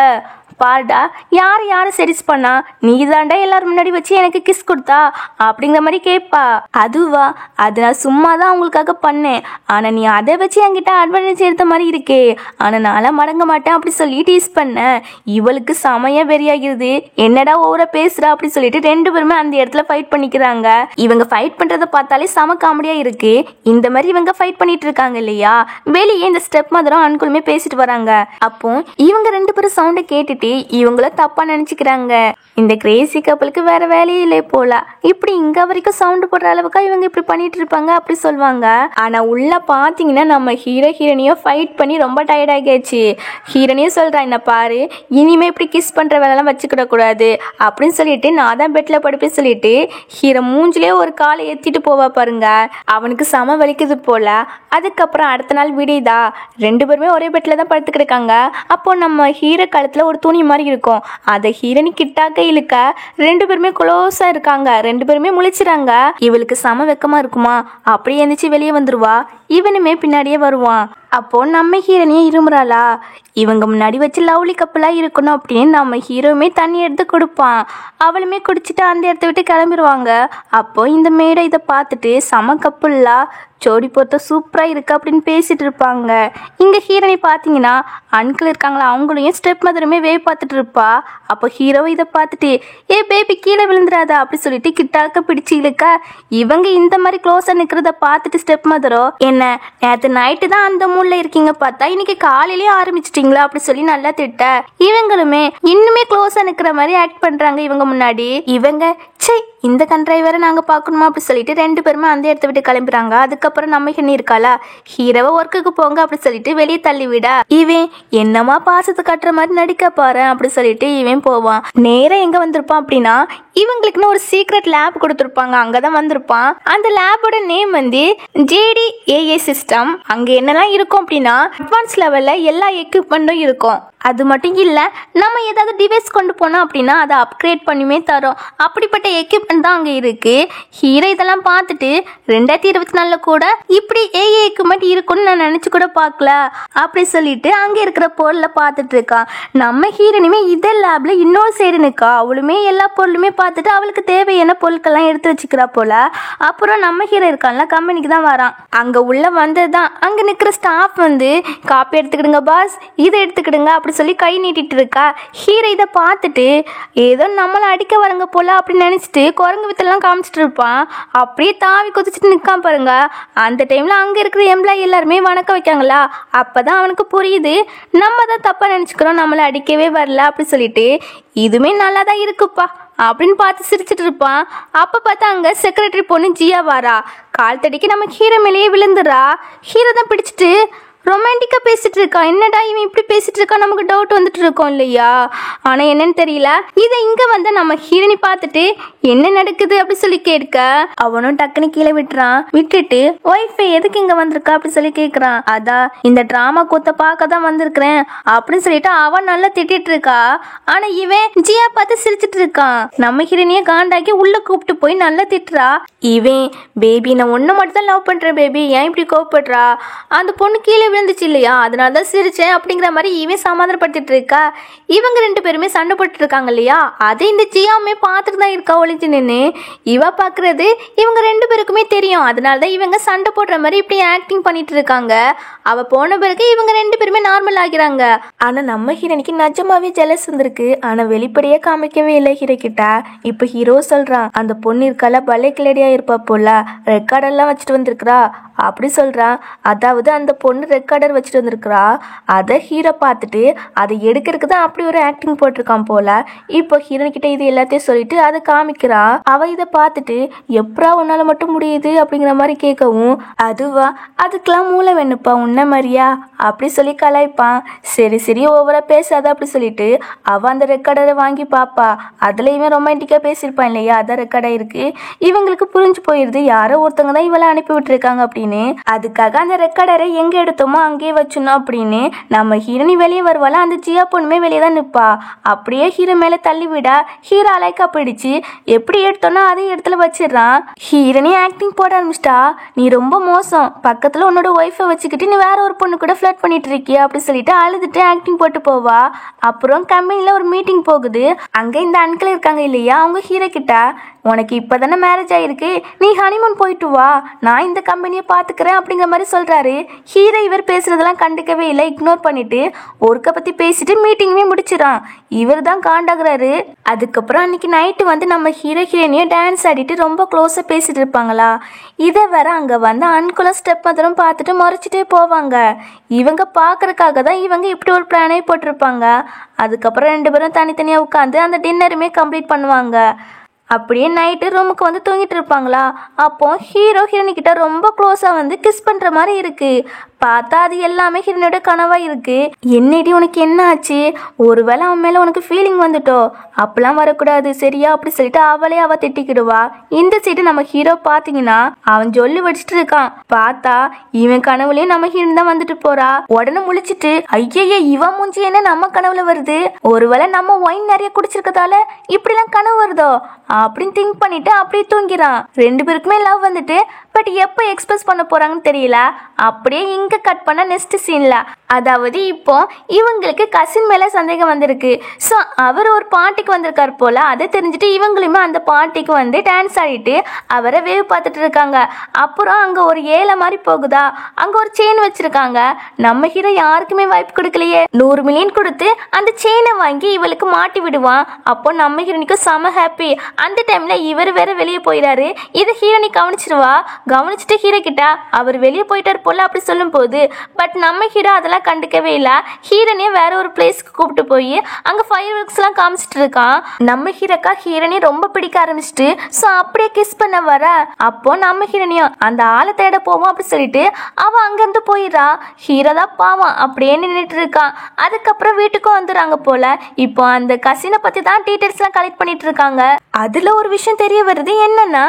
பாருடா யாரு செடிஸ் பண்ணா, நீ தாண்டா எல்லாரும் முன்னாடி வச்சு எனக்கு கிஸ் கொடுத்தா அப்படிங்கிற மாதிரி கேட்பா. அதுவா, அது நான் சும்மா தான் அவங்களுக்காக பண்ணேன், ஆனா நீ அதை வச்சு என்கிட்ட அட்வான்டேஜ் எடுத்த மாதிரி இருக்கே, ஆனா நான்லாம் மடங்க மாட்டேன் அப்படி சொல்லி டீஸ் பண்ண. இவளுக்கு சமையா வெறியாகிறது, என்னடா ஓவரா பேசுறா அப்படி சொல்லிட்டு 2 பேருமே அந்த இடத்துல ஃபைட் பண்ணிக்கிறாங்க. இவங்க ஃபைட் பண்றதை பார்த்தாலே செம காமெடியா இருக்கு. இந்த மாதிரி இவங்க ஃபைட் பண்ணிட்டு இருக்காங்க இல்லையா, வெளியே இந்த ஸ்டெப் மதரும் அன்குளுமே பேசிட்டு வராங்க. அப்போ இவங்க 2 பேரும் சவுண்டை கேட்டுட்டு இவங்கள தப்பா நினைச்சுக்கிறாங்க. இந்த கிரேசி கப்பலுக்கு வேற வேலையே இல்லை போல, இப்படி இங்க வரைக்கும் சவுண்ட் போடுற அளவுக்கு இவங்க இப்படி பண்ணிட்டு இருப்பாங்க அப்படி சொல்லுவாங்க. ஆனா உள்ள பாத்தீங்கன்னா நம்ம ஹீரோனியும் ஃபைட் பண்ணி ரொம்ப டயர்ட் ஆகியாச்சு. ஹீரோனியும் சொல்றா, என்ன பாரு இனிமே இப்படி கிஸ் பண்ற வேலைலாம் வச்சுக்கிட கூடாது அப்படின்னு சொல்லிட்டு நான் தான் பெட்ல படுப்பேன் சொல்லிட்டு ஹீரோ மூஞ்சிலே ஒரு காலை ஏத்திட்டு போவா பாருங்க. அவனுக்கு சம வலிக்குது போல. அதுக்கப்புறம் அடுத்த நாள் விடியுதா, 2 பேருமே ஒரே பெட்ல தான் படுத்து கிடக்காங்க. அப்போ நம்ம ஹீரோ கழுத்துல ஒரு துணி மாதிரி இருக்கும், அதை ஹீரோனி கிட்டாக்க இழுக்க 2 பேருமே க்ளோஸா இருக்காங்க. 2 பேருமே முழிச்சுறாங்க. இவளுக்கு சம வெக்கமா இருக்குமா, அப்படியே எந்திரிச்சு வெளியே வந்துருவா. இவனுமே பின்னாடியே வருவான். அப்போ நம்ம ஹீரோனியே இருமுறாளா, இவங்க முன்னாடி வச்சு லவ்லி கப்பலா இருக்கணும் அப்படின்னு நம்ம ஹீரோவுமே தண்ணி எடுத்து கொடுப்பான். அவளுமே குடிச்சிட்டு அந்த இடத்த விட்டு கிளம்பிடுவாங்க. அப்போ இந்த மேடை இதை பார்த்துட்டு சம கப்பல்லா ஜோடி பொறுத்த சூப்பரா இருக்கு அப்படின்னு பேசிட்டு இருப்பாங்க. இங்க ஹீரோனி பாத்தீங்கன்னா அன்கிள் இருக்காங்களா, அவங்களையும் ஸ்டெப் மதருமே வேவ் பார்த்துட்டு இருப்பா. அப்போ ஹீரோ இதை பார்த்துட்டு ஏ பேபி கீழே விழுந்துடாதா அப்படி சொல்லிட்டு கிட்டாக்க பிடிச்சி இழுக்க, இவங்க இந்த மாதிரி க்ளோஸா நிக்கிறத பார்த்துட்டு ஸ்டெப் மதரோ, என்ன நேற்று நைட்டு தான் அந்த மூட்ல இருக்கீங்க, பார்த்தா இன்னைக்கு காலையிலேயே ஆரம்பிச்சிட்டீங்களா அப்படி சொல்லி நல்லா திட்ட. இவங்களுமே இன்னுமே க்ளோஸா நிக்கிற மாதிரி ஆக்ட் பண்றாங்க இவங்க முன்னாடி. இவங்க சே இந்த கண்ட்ரைவரை நாங்க பாக்கணுமா அப்படி சொல்லிட்டு 2 பேருமே அந்த இடத்த விட்டு கிளம்புறாங்க. அதுக்கப்புறம் நம்ம ஹீரோனி இருக்காளா, ஹீரோவை ஒர்க்குக்கு போங்க அப்படி சொல்லிட்டு வெளியே தள்ளி விட, இவன் என்னமா பாசத்தை கட்டுற மாதிரி நடிக்க பாரு அப்படி சொல்லிட்டு இவன் போவான். நேரம் எங்க வந்திருப்பான் அப்படின்னா, இவங்களுக்குன்னு ஒரு சீக்ரெட் லேப் கொடுத்துருப்பாங்க, அங்கதான் வந்திருப்பான். அந்த லேபோட நேம் வந்து JDAA சிஸ்டம். அங்க என்னெல்லாம் இருக்கும் அப்படின்னா, அட்வான்ஸ் லெவல்ல எல்லா எக்யூப்மெண்ட்டும் இருக்கும். அது மட்டும் இல்ல, நம்ம ஏதாவது டிவைஸ் கொண்டு போனோம் அப்படின்னா அதை அப்கிரேட் பண்ணியுமே தரோம். அப்படிப்பட்ட எக்யூப்மெண்ட் மட்டும்தான் அங்க இருக்கு. ஹீரோ இதெல்லாம் பார்த்துட்டு 2024 கூட இப்படி ஏஐ எக்யூப்மெண்ட் இருக்கும்னு நான் நினைச்சு கூட பார்க்கல அப்படி சொல்லிட்டு அங்க இருக்கிற பொருளை பார்த்துட்டு இருக்கான். நம்ம ஹீரோனுமே இதே லேப்ல இன்னொரு சைடு நிற்கா. அவளுமே எல்லா பொருளுமே பார்த்துட்டு அவளுக்கு தேவையான பொருட்கள்லாம் எடுத்து வச்சுக்கிறா போல. அப்புறம் நம்ம ஹீரோ இருக்கான்ல கம்பெனிக்கு தான் வரான். அங்க உள்ள வந்ததுதான் அங்க நிக்கிற ஸ்டாஃப் வந்து காப்பி எடுத்துக்கிடுங்க பாஸ், இதை எடுத்துக்கிடுங்க அப்படி சொல்லி கை நீட்டிட்டு இருக்கா. ஹீரோ இதை பார்த்துட்டு ஏதோ நம்மளை அடிக்க வரங்க போல அப்படின்னு நினைச்சிட்டு குரங்கு வித்தெல்லாம் காமிச்சிட்டு இருப்பான். அப்படியே தாவி குதிச்சுட்டு நிற்கான் பாருங்க. அந்த டைம்ல அங்க இருக்கிற எம்ப்ளாயி எல்லாருமே வணக்கம் வைக்காங்களா. அப்பதான் அவனுக்கு புரியுது நம்ம தான் தப்பா நினைச்சுக்கிறோம், நம்மளை அடிக்கவே வரல அப்படி சொல்லிட்டு. இதுவுமே நல்லா தான் இருக்குப்பா அப்படின்னு பார்த்து சிரிச்சிட்டு இருப்பான். அப்ப பார்த்தா அங்க செக்ரட்டரி பொண்ணு ஜியா வாரா. கால் தடிக்கு நம்ம ஹீரோ மேலேயே விழுந்துறா. ஹீரோ தான் பிடிச்சிட்டு ரொமான்டிக்கா பேசிட்டு இருக்கான். என்னடா இவன் இப்படி பேசிட்டு இருக்கான், நமக்கு டவுட் வந்துட்டு இருக்கோம் இல்லையா. ஆனா என்னன்னு தெரியல. இதை இங்க வந்து நம்ம ஹீரோனி பார்த்துட்டு என்ன நடக்குது அப்படி சொல்லி கேட்க அவனும் டக்குன்னு கீழே விட்டுறான். விட்டுட்டு ஒய்ஃப் எதுக்கு இங்க வந்திருக்கா அப்படி சொல்லி கேட்கறான். அதான் இந்த டிராமா கூத்த பார்க்க தான் வந்திருக்கிறேன் அப்படின்னு சொல்லிட்டு அவன் நல்லா திட்டிட்டு இருக்கா. ஆனா இவன் ஜியா பார்த்து சிரிச்சிட்டு இருக்கான். நம்ம ஹீரோனிய காண்டாக்கி உள்ள கூப்பிட்டு போய் நல்லா திட்டுறா. இவன் பேபி நான் ஒன்னு மட்டும் தான் லவ் பண்றேன் பேபி, ஏன் இப்படி கோவப்படுறா, அந்த பொண்ணு கீழே விழுந்துச்சு இல்லையா அதனாலதான் சிரிச்சேன் அப்படிங்கிற மாதிரி இவன் சமாதானப்படுத்திட்டு இருக்கா. இவங்க ரெண்டு பேருமே சண்டை போட்டு இருக்காங்க இல்லையா, அதை இந்த ஜியாவுமே பார்த்துட்டு தான் இருக்கா ஒளிஞ்சு நின்று. இவ பாக்குறது இவங்க ரெண்டு பேருக்குமே தெரியும். அதனாலதான் இவங்க சண்டை போடுற மாதிரி இப்படி ஆக்டிங் பண்ணிட்டு இருக்காங்க. அவ போன பிறகு இவங்க ரெண்டு பேருமே நார்மல் ஆகிறாங்க. ஆனா நம்ம ஹீரோனிக்கு நிஜமாவே ஜெலஸ் வந்திருக்கு. ஆனா வெளிப்படையா காமிக்கவே இல்லை ஹீரோ கிட்ட. இப்ப ஹீரோ சொல்றான் அந்த பொண்ணு இருக்கால பலே கிளடியா இருப்பா போல, ரெக்கார்டெல்லாம் வச்சுட்டு வந்திருக்கிறா அப்படி சொல்றான். அதாவது அந்த பொண்ணு ரெக்கார்டர் வச்சுட்டு வந்திருக்கிறா. அதை ஹீரோ பார்த்துட்டு அதை எடுக்கிறதுக்கு தான் அப்படி ஒரு ஆக்டிங் போட்டிருக்கான் போல. இப்போ ஹீரோன் கிட்ட இது எல்லாத்தையும் சொல்லிட்டு அதை காமிக்கிறா. அவ இதை பார்த்துட்டு எப்பரா உன்னால மட்டும் முடியுது அப்படிங்கிற மாதிரி கேட்கவும் அதுவா அதுக்கெல்லாம் மூளை வேணுப்பா உன்ன மாதிரியா அப்படி சொல்லி கலாய்ப்பான். சரி சரி ஓவரா பேசாத அப்படி சொல்லிட்டு அவ அந்த ரெக்கார்டரை வாங்கி பாப்பா. அதுல இவன் ரொமான்டிக்கா பேசியிருப்பான் இல்லையா, அதான் ரெக்கார்டா இருக்கு. இவங்களுக்கு புரிஞ்சு போயிருது யாரோ ஒருத்தவங்க தான் இவளை அனுப்பி விட்டுருக்காங்க அப்படின்னு. அதுக்காக அந்த ரெக்கார்டரை எங்க எடுத்தோமோ அங்கேயே வச்சுனோம் அப்படின்னு நம்ம ஹீரோனி வெளியே வருவாளா. அந்த ஜியா பொண்ணுமே வெளியே தான் நிற்பா. அப்படியே ஹீரோ மேல தள்ளி விடா. ஹீரோ அலைக்கா பிடிச்சு எப்படி எடுத்தோன்னா அதே இடத்துல வச்சிடறான். ஹீரோனி ஆக்டிங் போட ஆரம்பிச்சிட்டா. நீ ரொம்ப மோசம், பக்கத்துல உன்னோட ஒய்ஃபை வச்சுக்கிட்டு நீ வேற ஒரு பொண்ணு கூட ஃபிளர்ட் பண்ணிட்டு இருக்கிய அப்படி சொல்லிட்டு அழுதுட்டு ஆக்டிங் போட்டு போவா. அப்புறம் கம்பெனில ஒரு மீட்டிங் போகுது. அங்க இந்த அன்கிள் இருக்காங்க இல்லையா, அவங்க ஹீரோ கிட்ட உனக்கு இப்பதானே மேரேஜ் ஆயிருக்கு, நீ ஹனிமூன் போயிட்டு வா, நான் இந்த கம்பெனியை பாத்துக்கிறேன் அப்படிங்கிற மாதிரி சொல்றாரு. ஹீரோ இவர் பேசுறதெல்லாம் கண்டுக்கவே இல்லை, இக்னோர் பண்ணிட்டு ஒர்க்கை பத்தி பேசிட்டு மீட்டிங்குமே முடிச்சிடான். இவர் தான் காண்டாகிறாரு. அதுக்கப்புறம் அன்னைக்கு நைட்டு வந்து நம்ம ஹீரோ ஹீரோனியும் டான்ஸ் ஆடிட்டு ரொம்ப க்ளோஸா பேசிட்டு இருப்பாங்களா. இதை வேற அங்க வந்து அன்குலம் ஸ்டெப் மதரும் பார்த்துட்டு முறைச்சிட்டே போவாங்க. இவங்க பாக்குறதுக்காக தான் இவங்க இப்படி ஒரு பிளானே போட்டிருப்பாங்க. அதுக்கப்புறம் ரெண்டு பேரும் தனித்தனியா உட்காந்து அந்த டின்னருமே கம்ப்ளீட் பண்ணுவாங்க. அப்படியே நைட்டு ரூமுக்கு வந்து தூங்கிட்டு இருப்பாங்களா. அப்போ ஹீரோ ஹீரோனி கிட்ட ரொம்ப க்ளோஸா வந்து கிஸ் பண்ற மாதிரி இருக்கு. பார்த்தா அது எல்லாமே ஹீரோனோட கனவா இருக்கு. என்னடி உனக்கு என்ன ஆச்சு, ஒருவேளை அவன் மேல உனக்கு ஃபீலிங் வந்துட்டோ, அப்பெல்லாம் வரக்கூடாது சரியா அப்படி சொல்லிட்டு அவளே அவ திட்டிக்கிடுவா. இந்த சைடு நம்ம ஹீரோ பாத்தீங்கன்னா அவன் சொல்லி வச்சுட்டு இருக்கான். பார்த்தா இவன் கனவுலயும் நம்ம ஹீரோன் தான் வந்துட்டு போறா. உடனே முழிச்சிட்டு ஐயய்ய இவன் மூஞ்சி என்ன நம்ம கனவுல வருது, ஒருவேளை நம்ம ஒயின் நிறைய குடிச்சிருக்கதால இப்படிலாம் கனவு வருதோ அப்படின்னு திங்க் பண்ணிட்டு அப்படியே தூங்கிறான். ரெண்டு பேருக்குமே லவ் வந்துட்டு பட் எப்போ எக்ஸ்பிரஸ் பண்ண போறாங்கன்னு தெரியல. அப்படியே இங்க கட் பண்ண நெக்ஸ்ட் சீன்ல அதாவது இப்போ இவங்களுக்கு கசின் மேல சந்தேகம் வந்திருக்கு. ஸோ அவர் ஒரு பார்ட்டிக்கு வந்திருக்காரு போல. அதை தெரிஞ்சுட்டு இவங்களுமே அந்த பார்ட்டிக்கு வந்து டான்ஸ் ஆடிட்டு அவரை வேவ் பார்த்துட்டு இருக்காங்க. அப்புறம் அங்க ஒரு ஏழை மாதிரி போகுதா, அங்க ஒரு செயின் வச்சிருக்காங்க. நம்ம ஹீரோ யாருக்குமே வாய்ப்பு கொடுக்கலையே, 100 மில்லியன் கொடுத்து அந்த செயினை வாங்கி இவளுக்கு மாட்டி விடுவான். அப்போ நம்ம ஹீரோனிக்கு செம ஹாப்பி. அந்த டைம்ல இவர் வேற வெளியே போயிடாரு. இதை ஹீரோனி கவனிச்சிருவா. கவனிச்சுட்டு ஹீரோ கிட்ட அவர் வெளியே போயிட்டாரு போல அப்படி சொல்லும் போது பட் நம்ம ஹீரோ அதெல்லாம் கண்டுக்கவே இல்லை. ஹீரோனியை வேற ஒரு பிளேஸ்க்கு கூப்பிட்டு போய் அங்க ஃபயர் ஒர்க்ஸ் எல்லாம் காமிச்சிட்டு இருக்கான். நம்ம ஹீரோக்கா ஹீரோனி ரொம்ப பிடிக்க ஆரம்பிச்சுட்டு ஸோ அப்படியே கிஸ் பண்ண வர அப்போ நம்ம ஹீரோனியும் அந்த ஆளை தேட போவோம் அப்படி சொல்லிட்டு அவ அங்கிருந்து போயிடா. ஹீரோ தான் பாவம் அப்படியே நின்றுட்டு இருக்கான். அதுக்கப்புறம் வீட்டுக்கும் வந்துடுறாங்க போல. இப்போ அந்த கசினை பத்தி தான் டீடைல்ஸ் எல்லாம் கலெக்ட் பண்ணிட்டு இருக்காங்க. அதுல ஒரு விஷயம் தெரிய வருது. என்னன்னா,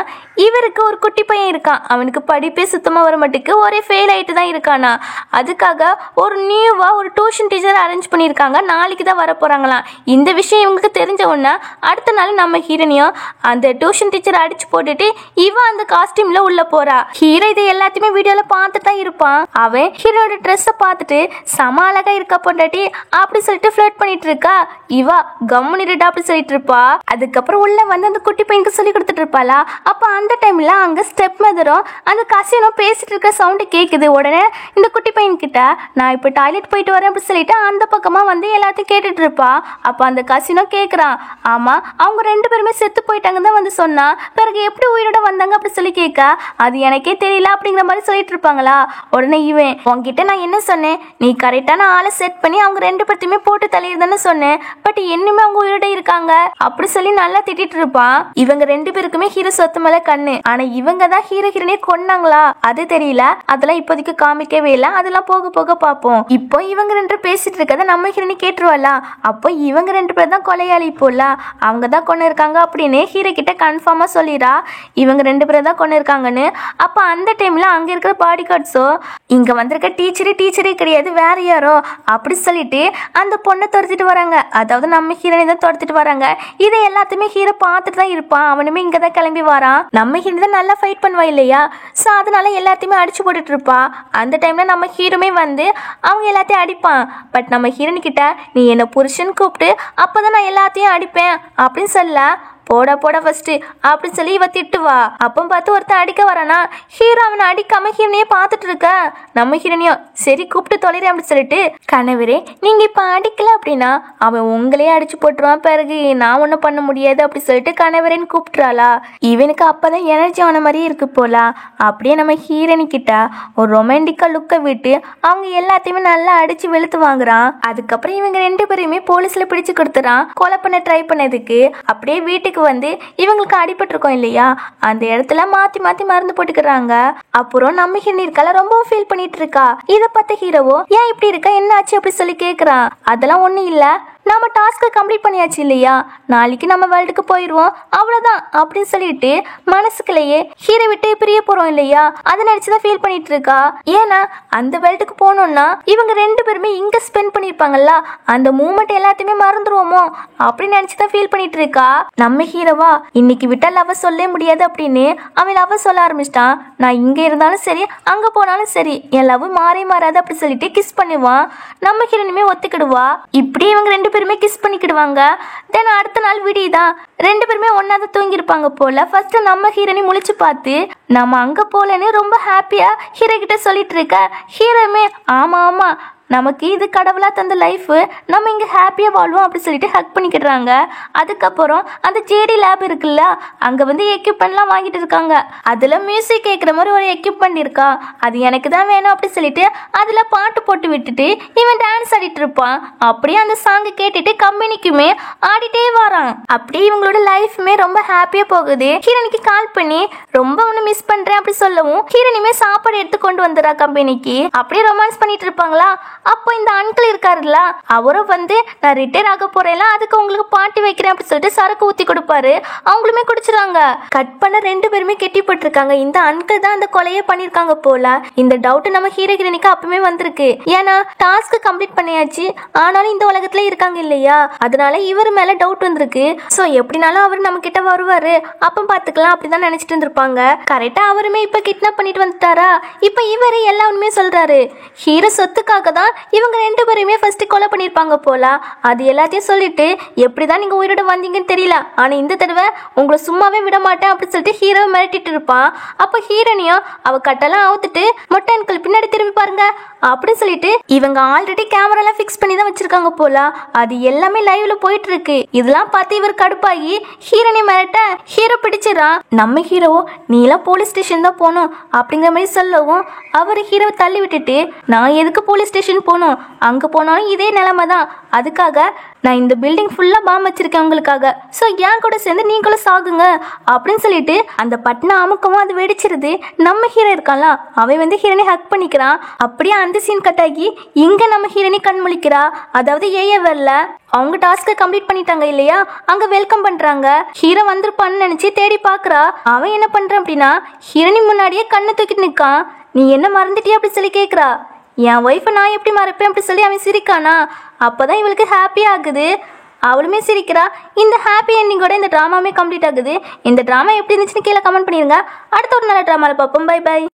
இவருக்கு ஒரு குட்டி பையன் இருக்கான். அவனுக்கு படிப்பே சுத்தமா வர மாட்டேக்கு, ஒரே ஃபெயில் ஆயிட்டு தான் இருக்கானா. அதுக்காக ஒரு நியூவா ஒரு டியூஷன் டீச்சர் அரேஞ்ச் பண்ணியிருக்காங்க. நாளைக்கு தான் வர போறாங்களாம். இந்த விஷயம் இவங்களுக்கு தெரிஞ்ச உடனே அடுத்த நாள் நம்ம ஹீரோனியும் அந்த டியூஷன் டீச்சர் அடிச்சு போட்டுட்டு இவன் அந்த காஸ்டியூம்ல உள்ள போறா. ஹீரோ இதை எல்லாத்தையுமே வீடியோல பார்த்துட்டு தான் இருப்பான். அவன் ஹீரோட ட்ரெஸ்ஸை பார்த்துட்டு செம அழகா இருக்கா பொண்டாட்டி அப்படி சொல்லிட்டு ஃப்ளர்ட் பண்ணிட்டு இருக்கா. இவா கம்முனிட்டா அப்படி சொல்லிட்டு இருப்பா. அதுக்கப்புறம் உள்ள வந்து அந்த குட்டி பையனுக்கு சொல்லி கொடுத்துட்டு இருப்பாளா. அப்ப அந்த டைம்ல அங்க ஸ்டெப் மதரும் அந்த கசினும் பேசிட்டு இருக்க சவுண்டு கேக்குது. உடனே இந்த குட்டி பையன் கிட்ட நான் இப்ப டாய்லெட் போயிட்டு வரேன் அப்படி சொல்லிட்டு அந்த பக்கமா வந்து எல்லாத்தையும் கேட்டுட்டு இருப்பா. அப்ப அந்த கசினும் கேக்குறான், ஆமா அவங்க 2 பேருமே செத்து போயிட்டாங்கன்னு தான் வந்து சொன்னா, பிறகு எப்படி உயிரோட வந்தாங்க அப்படி சொல்லி கேட்க, அது எனக்கே தெரியல அப்படிங்கிற மாதிரி சொல்லிட்டு இருப்பாங்களா. உடனே இவன், உன்கிட்ட நான் என்ன சொன்னேன், நீ கரெக்டான ஆளை செட் பண்ணி அவங்க 2 பேர்த்தையுமே போட்டு தலையிடுதானே சொன்னேன், பட் இன்னுமே அவங்க உயிரோட இருக்காங்க அப்படி சொல்லி நல்லா திட்டிட்டு இருப்பான். இவங்க 2 பேருக்குமே ஹீரோ சொத்து மேல கண்ணு. ஆனா இவங்க தான் ஹீரோ ஹீரோனே கொன்னாங்களா அது தெரியல. அதெல்லாம் இப்போதைக்கு காமிக்கவே இல்லை. அதெல்லாம் போக போக பார்ப்போம். இப்போ இவங்க 2 பேசிட்டு இருக்கத நம்ம ஹீரோனி கேட்டுருவாளா. அப்போ இவங்க 2 பேர் தான் கொலையாளி போல, அவங்க தான் கொண்டு இருக்காங்க அப்படின்னு ஹீரோ கிட்ட கன்ஃபார்மா சொல்லிடா. இவங்க 2 பேர் தான் கொண்டு இருக்காங்கன்னு. அப்ப அந்த டைம்ல அங்க இருக்கிற பாடி கார்ட்ஸோ இங்க வந்திருக்க டீச்சரே கிடையாது வேற யாரோ அப்படி சொல்லிட்டு அந்த பொண்ணை துரத்திட்டு வராங்க. அதாவது நம்ம ஹீரோனி தான் துரத்திட்டு வராங்க. இதை எல்லாத்தையுமே ஹீரோ பார்த்துட்டு தான் இருப்பான். அவனுமே இங்க தான் கிளம்பி வரான். நம்ம ஹீரோ தான் நல்லா ஃபைட் பண்ணுவா இல்லையா. ஸோ அதனால எல்லாத்தையுமே அடிச்சு போட்டுட்டு இருப்பா. அந்த டைம்ல நம்ம ஹீரோமே வந்து அவங்க எல்லாத்தையும் அடிப்பான். பட் நம்ம ஹீரோனி கிட்ட நீ என்ன புருஷன் கூப்பிட்டு அப்பதான் நான் எல்லாத்தையும் அடிப்பேன் அப்படின்னு சொல்ல, போடா போடா ஃபர்ஸ்ட் அப்படின்னு சொல்லி இவ திட்டுவா. அப்போ பார்த்து ஒருத்தன் அடிக்க வரானா. ஹீரோ அவனை அடிக்காம ஹீரோனையே பார்த்துட்டு இருக்க. நம்ம ஹீரோனியும் சரி கூப்பிட்டு தொலைறேன் அப்படின்னு சொல்லிட்டு, கணவரே நீங்க இப்ப அடிக்கல அப்படின்னா அவன் உங்களையே அடிச்சு போட்டுருவான், பிறகு நான் ஒன்றும் பண்ண முடியாது அப்படி சொல்லிட்டு கணவரேன்னு கூப்பிட்டுறாளா. இவனுக்கு அப்பதான் எனர்ஜி ஆன மாதிரியே இருக்கு போல. அப்படியே நம்ம ஹீரோனி கிட்ட ஒரு ரொமான்டிக்கா லுக்கை விட்டு அவங்க எல்லாத்தையுமே நல்லா அடிச்சு வெளுத்து வாங்குறான். அதுக்கப்புறம் இவங்க 2 பேரையுமே போலீஸ்ல பிடிச்சு கொடுத்துறான் கொலை பண்ண ட்ரை பண்ணதுக்கு. அப்படியே வீட்டுக்கு வந்து இவங்களுக்கு அடிபட்டிருக்கோம் இல்லையா, அந்த இடத்துல மாத்தி மாத்தி மருந்து போட்டுக்கிறாங்க. அப்புறம் நம்ம ஹீரோனி இருக்கால ரொம்ப ஃபீல் பண்ணிட்டு இருக்கா. இதை பார்த்த ஹீரோவோ ஏன் இப்படி இருக்கா என்ன ஆச்சு அப்படி சொல்லி கேட்குறான். அதெல்லாம் ஒன்றும் இல்லை, நம்ம டாஸ்க்கை கம்ப்ளீட் பண்ணியாச்சு இல்லையா, நாளைக்கு நம்ம வேர்ல்டுக்கு போயிடுவோம் அவ்வளோதான் அப்படின்னு சொல்லிட்டு மனசுக்குள்ளேயே ஹீரோ விட்டு பிரிய போறோம் இல்லையா, அதை நினைச்சுதான் ஃபீல் பண்ணிட்டு இருக்கா. ஏன்னா அந்த வேர்ல்டுக்கு போனோம்னா இவங்க 2 பேருமே இங்க ஸ்பெண்ட் பண்ணிருப்பாங்கல்ல, அந்த மூமெண்ட் எல்லாத்தையுமே மறந்துடுவோமோ அப்படின்னு நினைச்சுதான் ஃபீல் பண்ணிட்டு இருக்கா. நம்ம ஹீரோவா இன்னைக்கு விட்டா லவ் சொல்ல முடியாது அப்படின்னு அவன் லவ் சொல்ல ஆரம்பிச்சிட்டான். நான் இங்க இருந்தாலும் சரி அங்க போனாலும் சரி என் லவ் மாறாது அப்படி சொல்லிட்டு கிஸ் பண்ணுவான். நம்ம ஹீரோனுமே ஒத்துக்கிடுவா. இப்படி இவங்க 2 பேருமே கிஸ் பண்ணிக்கிடுவாங்க. தென் அடுத்த நாள் விடிதான் 2 பேருமே ஒன்னாதான் தூங்கி இருப்பாங்க போல. ஃபர்ஸ்ட் நம்ம ஹீரோனி முழிச்சு பார்த்து நம்ம அங்க போலன்னு ரொம்ப ஹாப்பியா ஹீரோ கிட்ட சொல்லிட்டு இருக்க. ஹீரோமே ஆமா ஆமா நமக்கு இது கடவுளா தந்த லைஃப், நம்ம இங்க ஹாப்பியா வாழ்வோம் அப்படி சொல்லிட்டு ஹக் பண்ணிக்கிடுறாங்க. அதுக்கப்புறம் அந்த ஜேடி லேப் இருக்குல்ல, அங்க வந்து எக்யூப்மெண்ட்லாம் வாங்கிட்டு இருக்காங்க. அதுல மியூசிக் கேட்குற மாதிரி ஒரு எக்யூப்மெண்ட் இருக்கா, அது எனக்கு தான் வேணும் அப்படி சொல்லிட்டு அதுல பாட்டு போட்டு விட்டுட்டு இவன் டான்ஸ் ஆடிட்டு இருப்பான். அப்படியே அந்த சாங் கேட்டுட்டு கம்பெனிக்குமே ஆடிட்டே வரான். அப்படியே இவங்களோட லைஃப்மே ரொம்ப ஹாப்பியா போகுது. ஹீரோனிக்கு கால் பண்ணி ரொம்ப ஒன்று மிஸ் பண்றேன் அப்படி சொல்லவும் ஹீரோனியுமே சாப்பாடு எடுத்து கொண்டு வந்துடுறா கம்பெனிக்கு. அப்படியே ரொமான்ஸ் பண்ணிட்டு இருப்பாங்களா. அப்போ இந்த அங்கிள் இருக்காருல்ல, அவரும் வந்து நான் ரிட்டையர் ஆக போறேன் அதுக்கு உங்களுக்கு பார்ட்டி வைக்கிறேன் அப்படி சொல்லிட்டு சரக்கு ஊத்தி கொடுப்பாரு. அவங்களுமே குடிச்சிருவாங்க. கட் பண்ண 2 பேருமே கெட்டிப்பட்டிருக்காங்க. இந்த அங்கிள் தான் அந்த கொலையை பண்ணிருக்காங்க போல. இந்த டவுட் நம்ம ஹீரோ ஹீரோனிக்கு அப்பவே வந்திருக்கு. ஏன்னா டாஸ்க் கம்ப்ளீட் பண்ணியாச்சு, ஆனாலும் இந்த உலகத்துல இருக்காங்க இல்லையா, அதனால இவர் மேல டவுட் வந்திருக்கு. சோ எப்படினாலும் அவர் நம்ம கிட்ட வருவாரு, அப்ப பாத்துக்கலாம் அப்படிதான் நினைச்சிட்டு இருந்திருப்பாங்க. கரெக்டா அவருமே இப்ப கிட்னாப் பண்ணிட்டு வந்துட்டாரா. இப்ப இவரு எல்லா உண்மையே சொல்றாரு. ஹீரோ சொத்துக்காக தான் இவங்க 2 பேருமே ஃபர்ஸ்ட் கொலை பண்ணிருப்பாங்க போல. அது எல்லாத்தையும் சொல்லிட்டு எப்படிதான் நீங்க உயிரோட வந்தீங்கன்னு தெரியல, ஆனா இந்த தடவை உங்களை சும்மாவே விட மாட்டேன் அப்படின்னு சொல்லிட்டு ஹீரோ மிரட்டிட்டு இருப்பான். அப்ப ஹீரோனியும் அவ கட்டெல்லாம் அவுத்துட்டு மொட்டை அங்கிள் பின்னாடி திரும்பி பாருங்க அப்படின்னு சொல்லிட்டு இவங்க ஆல்ரெடி கேமராலாம் ஃபிக்ஸ் பண்ணி தான் வச்சிருக்காங்க போல. அது எல்லாமே லைவ்ல போயிட்டு இருக்கு. இதெல்லாம் பார்த்து இவர் கடுப்பாகி ஹீரோனி மிரட்ட ஹீரோ பிடிச்சிடறான். நம்ம ஹீரோவோ நீலாம் போலீஸ் ஸ்டேஷன் தான் போகணும் அப்படிங்கிற மாதிரி சொல்லவும் அவர் ஹீரோவை தள்ளி விட்டுட்டு நான் எதுக்கு போலீஸ் ஸ்டேஷன் போகணும். அங்கே போனாலும் இதே நிலைமை தான். அதுக்காக நான் இந்த பில்டிங் ஃபுல்லாக பாம் வச்சிருக்கேன் உங்களுக்காக. ஸோ என் கூட சேர்ந்து நீங்களும் சாகுங்க அப்படின்னு சொல்லிட்டு அந்த பட்டனை அமுக்கவும் அது வெடிச்சிருது. நம்ம ஹீரோ இருக்கான்ல, அவன் வந்து ஹீரோனை ஹக் பண்ணிக்கிறான். அப்படியே அந்த சீன் கட் ஆகி இங்கே நம்ம ஹீரோனி கண் முழிக்கிறா. அதாவது ஏஎவர்ல அவங்க டாஸ்க்கை கம்ப்ளீட் பண்ணிட்டாங்க இல்லையா, அங்கே வெல்கம் பண்ணுறாங்க. ஹீரோ வந்திருப்பான்னு நினச்சி தேடி பார்க்குறா. அவன் என்ன பண்ணுறான் அப்படின்னா ஹீரோனி முன்னாடியே கண்ணை தூக்கிட்டு நிற்கான். நீ என்ன மறந்துட்டியா அப்படி சொல்லி கேட்குறா. என் ஒய்ஃபை நான் எப்படி மறப்பேன் அப்படி சொல்லி அவன் சிரிக்கானா. அப்போதான் இவளுக்கு ஹாப்பி ஆகுது. அவளுமே சிரிக்கிறா. இந்த ஹாப்பி எண்டிங்கோட இந்த ட்ராமாவே கம்ப்ளீட் ஆகுது. இந்த ட்ராமா எப்படி இருந்துச்சுன்னு கீழே கமெண்ட் பண்ணிடுங்க. அடுத்த ஒரு நல்ல ட்ராமாவில் பார்ப்போம். Bye by.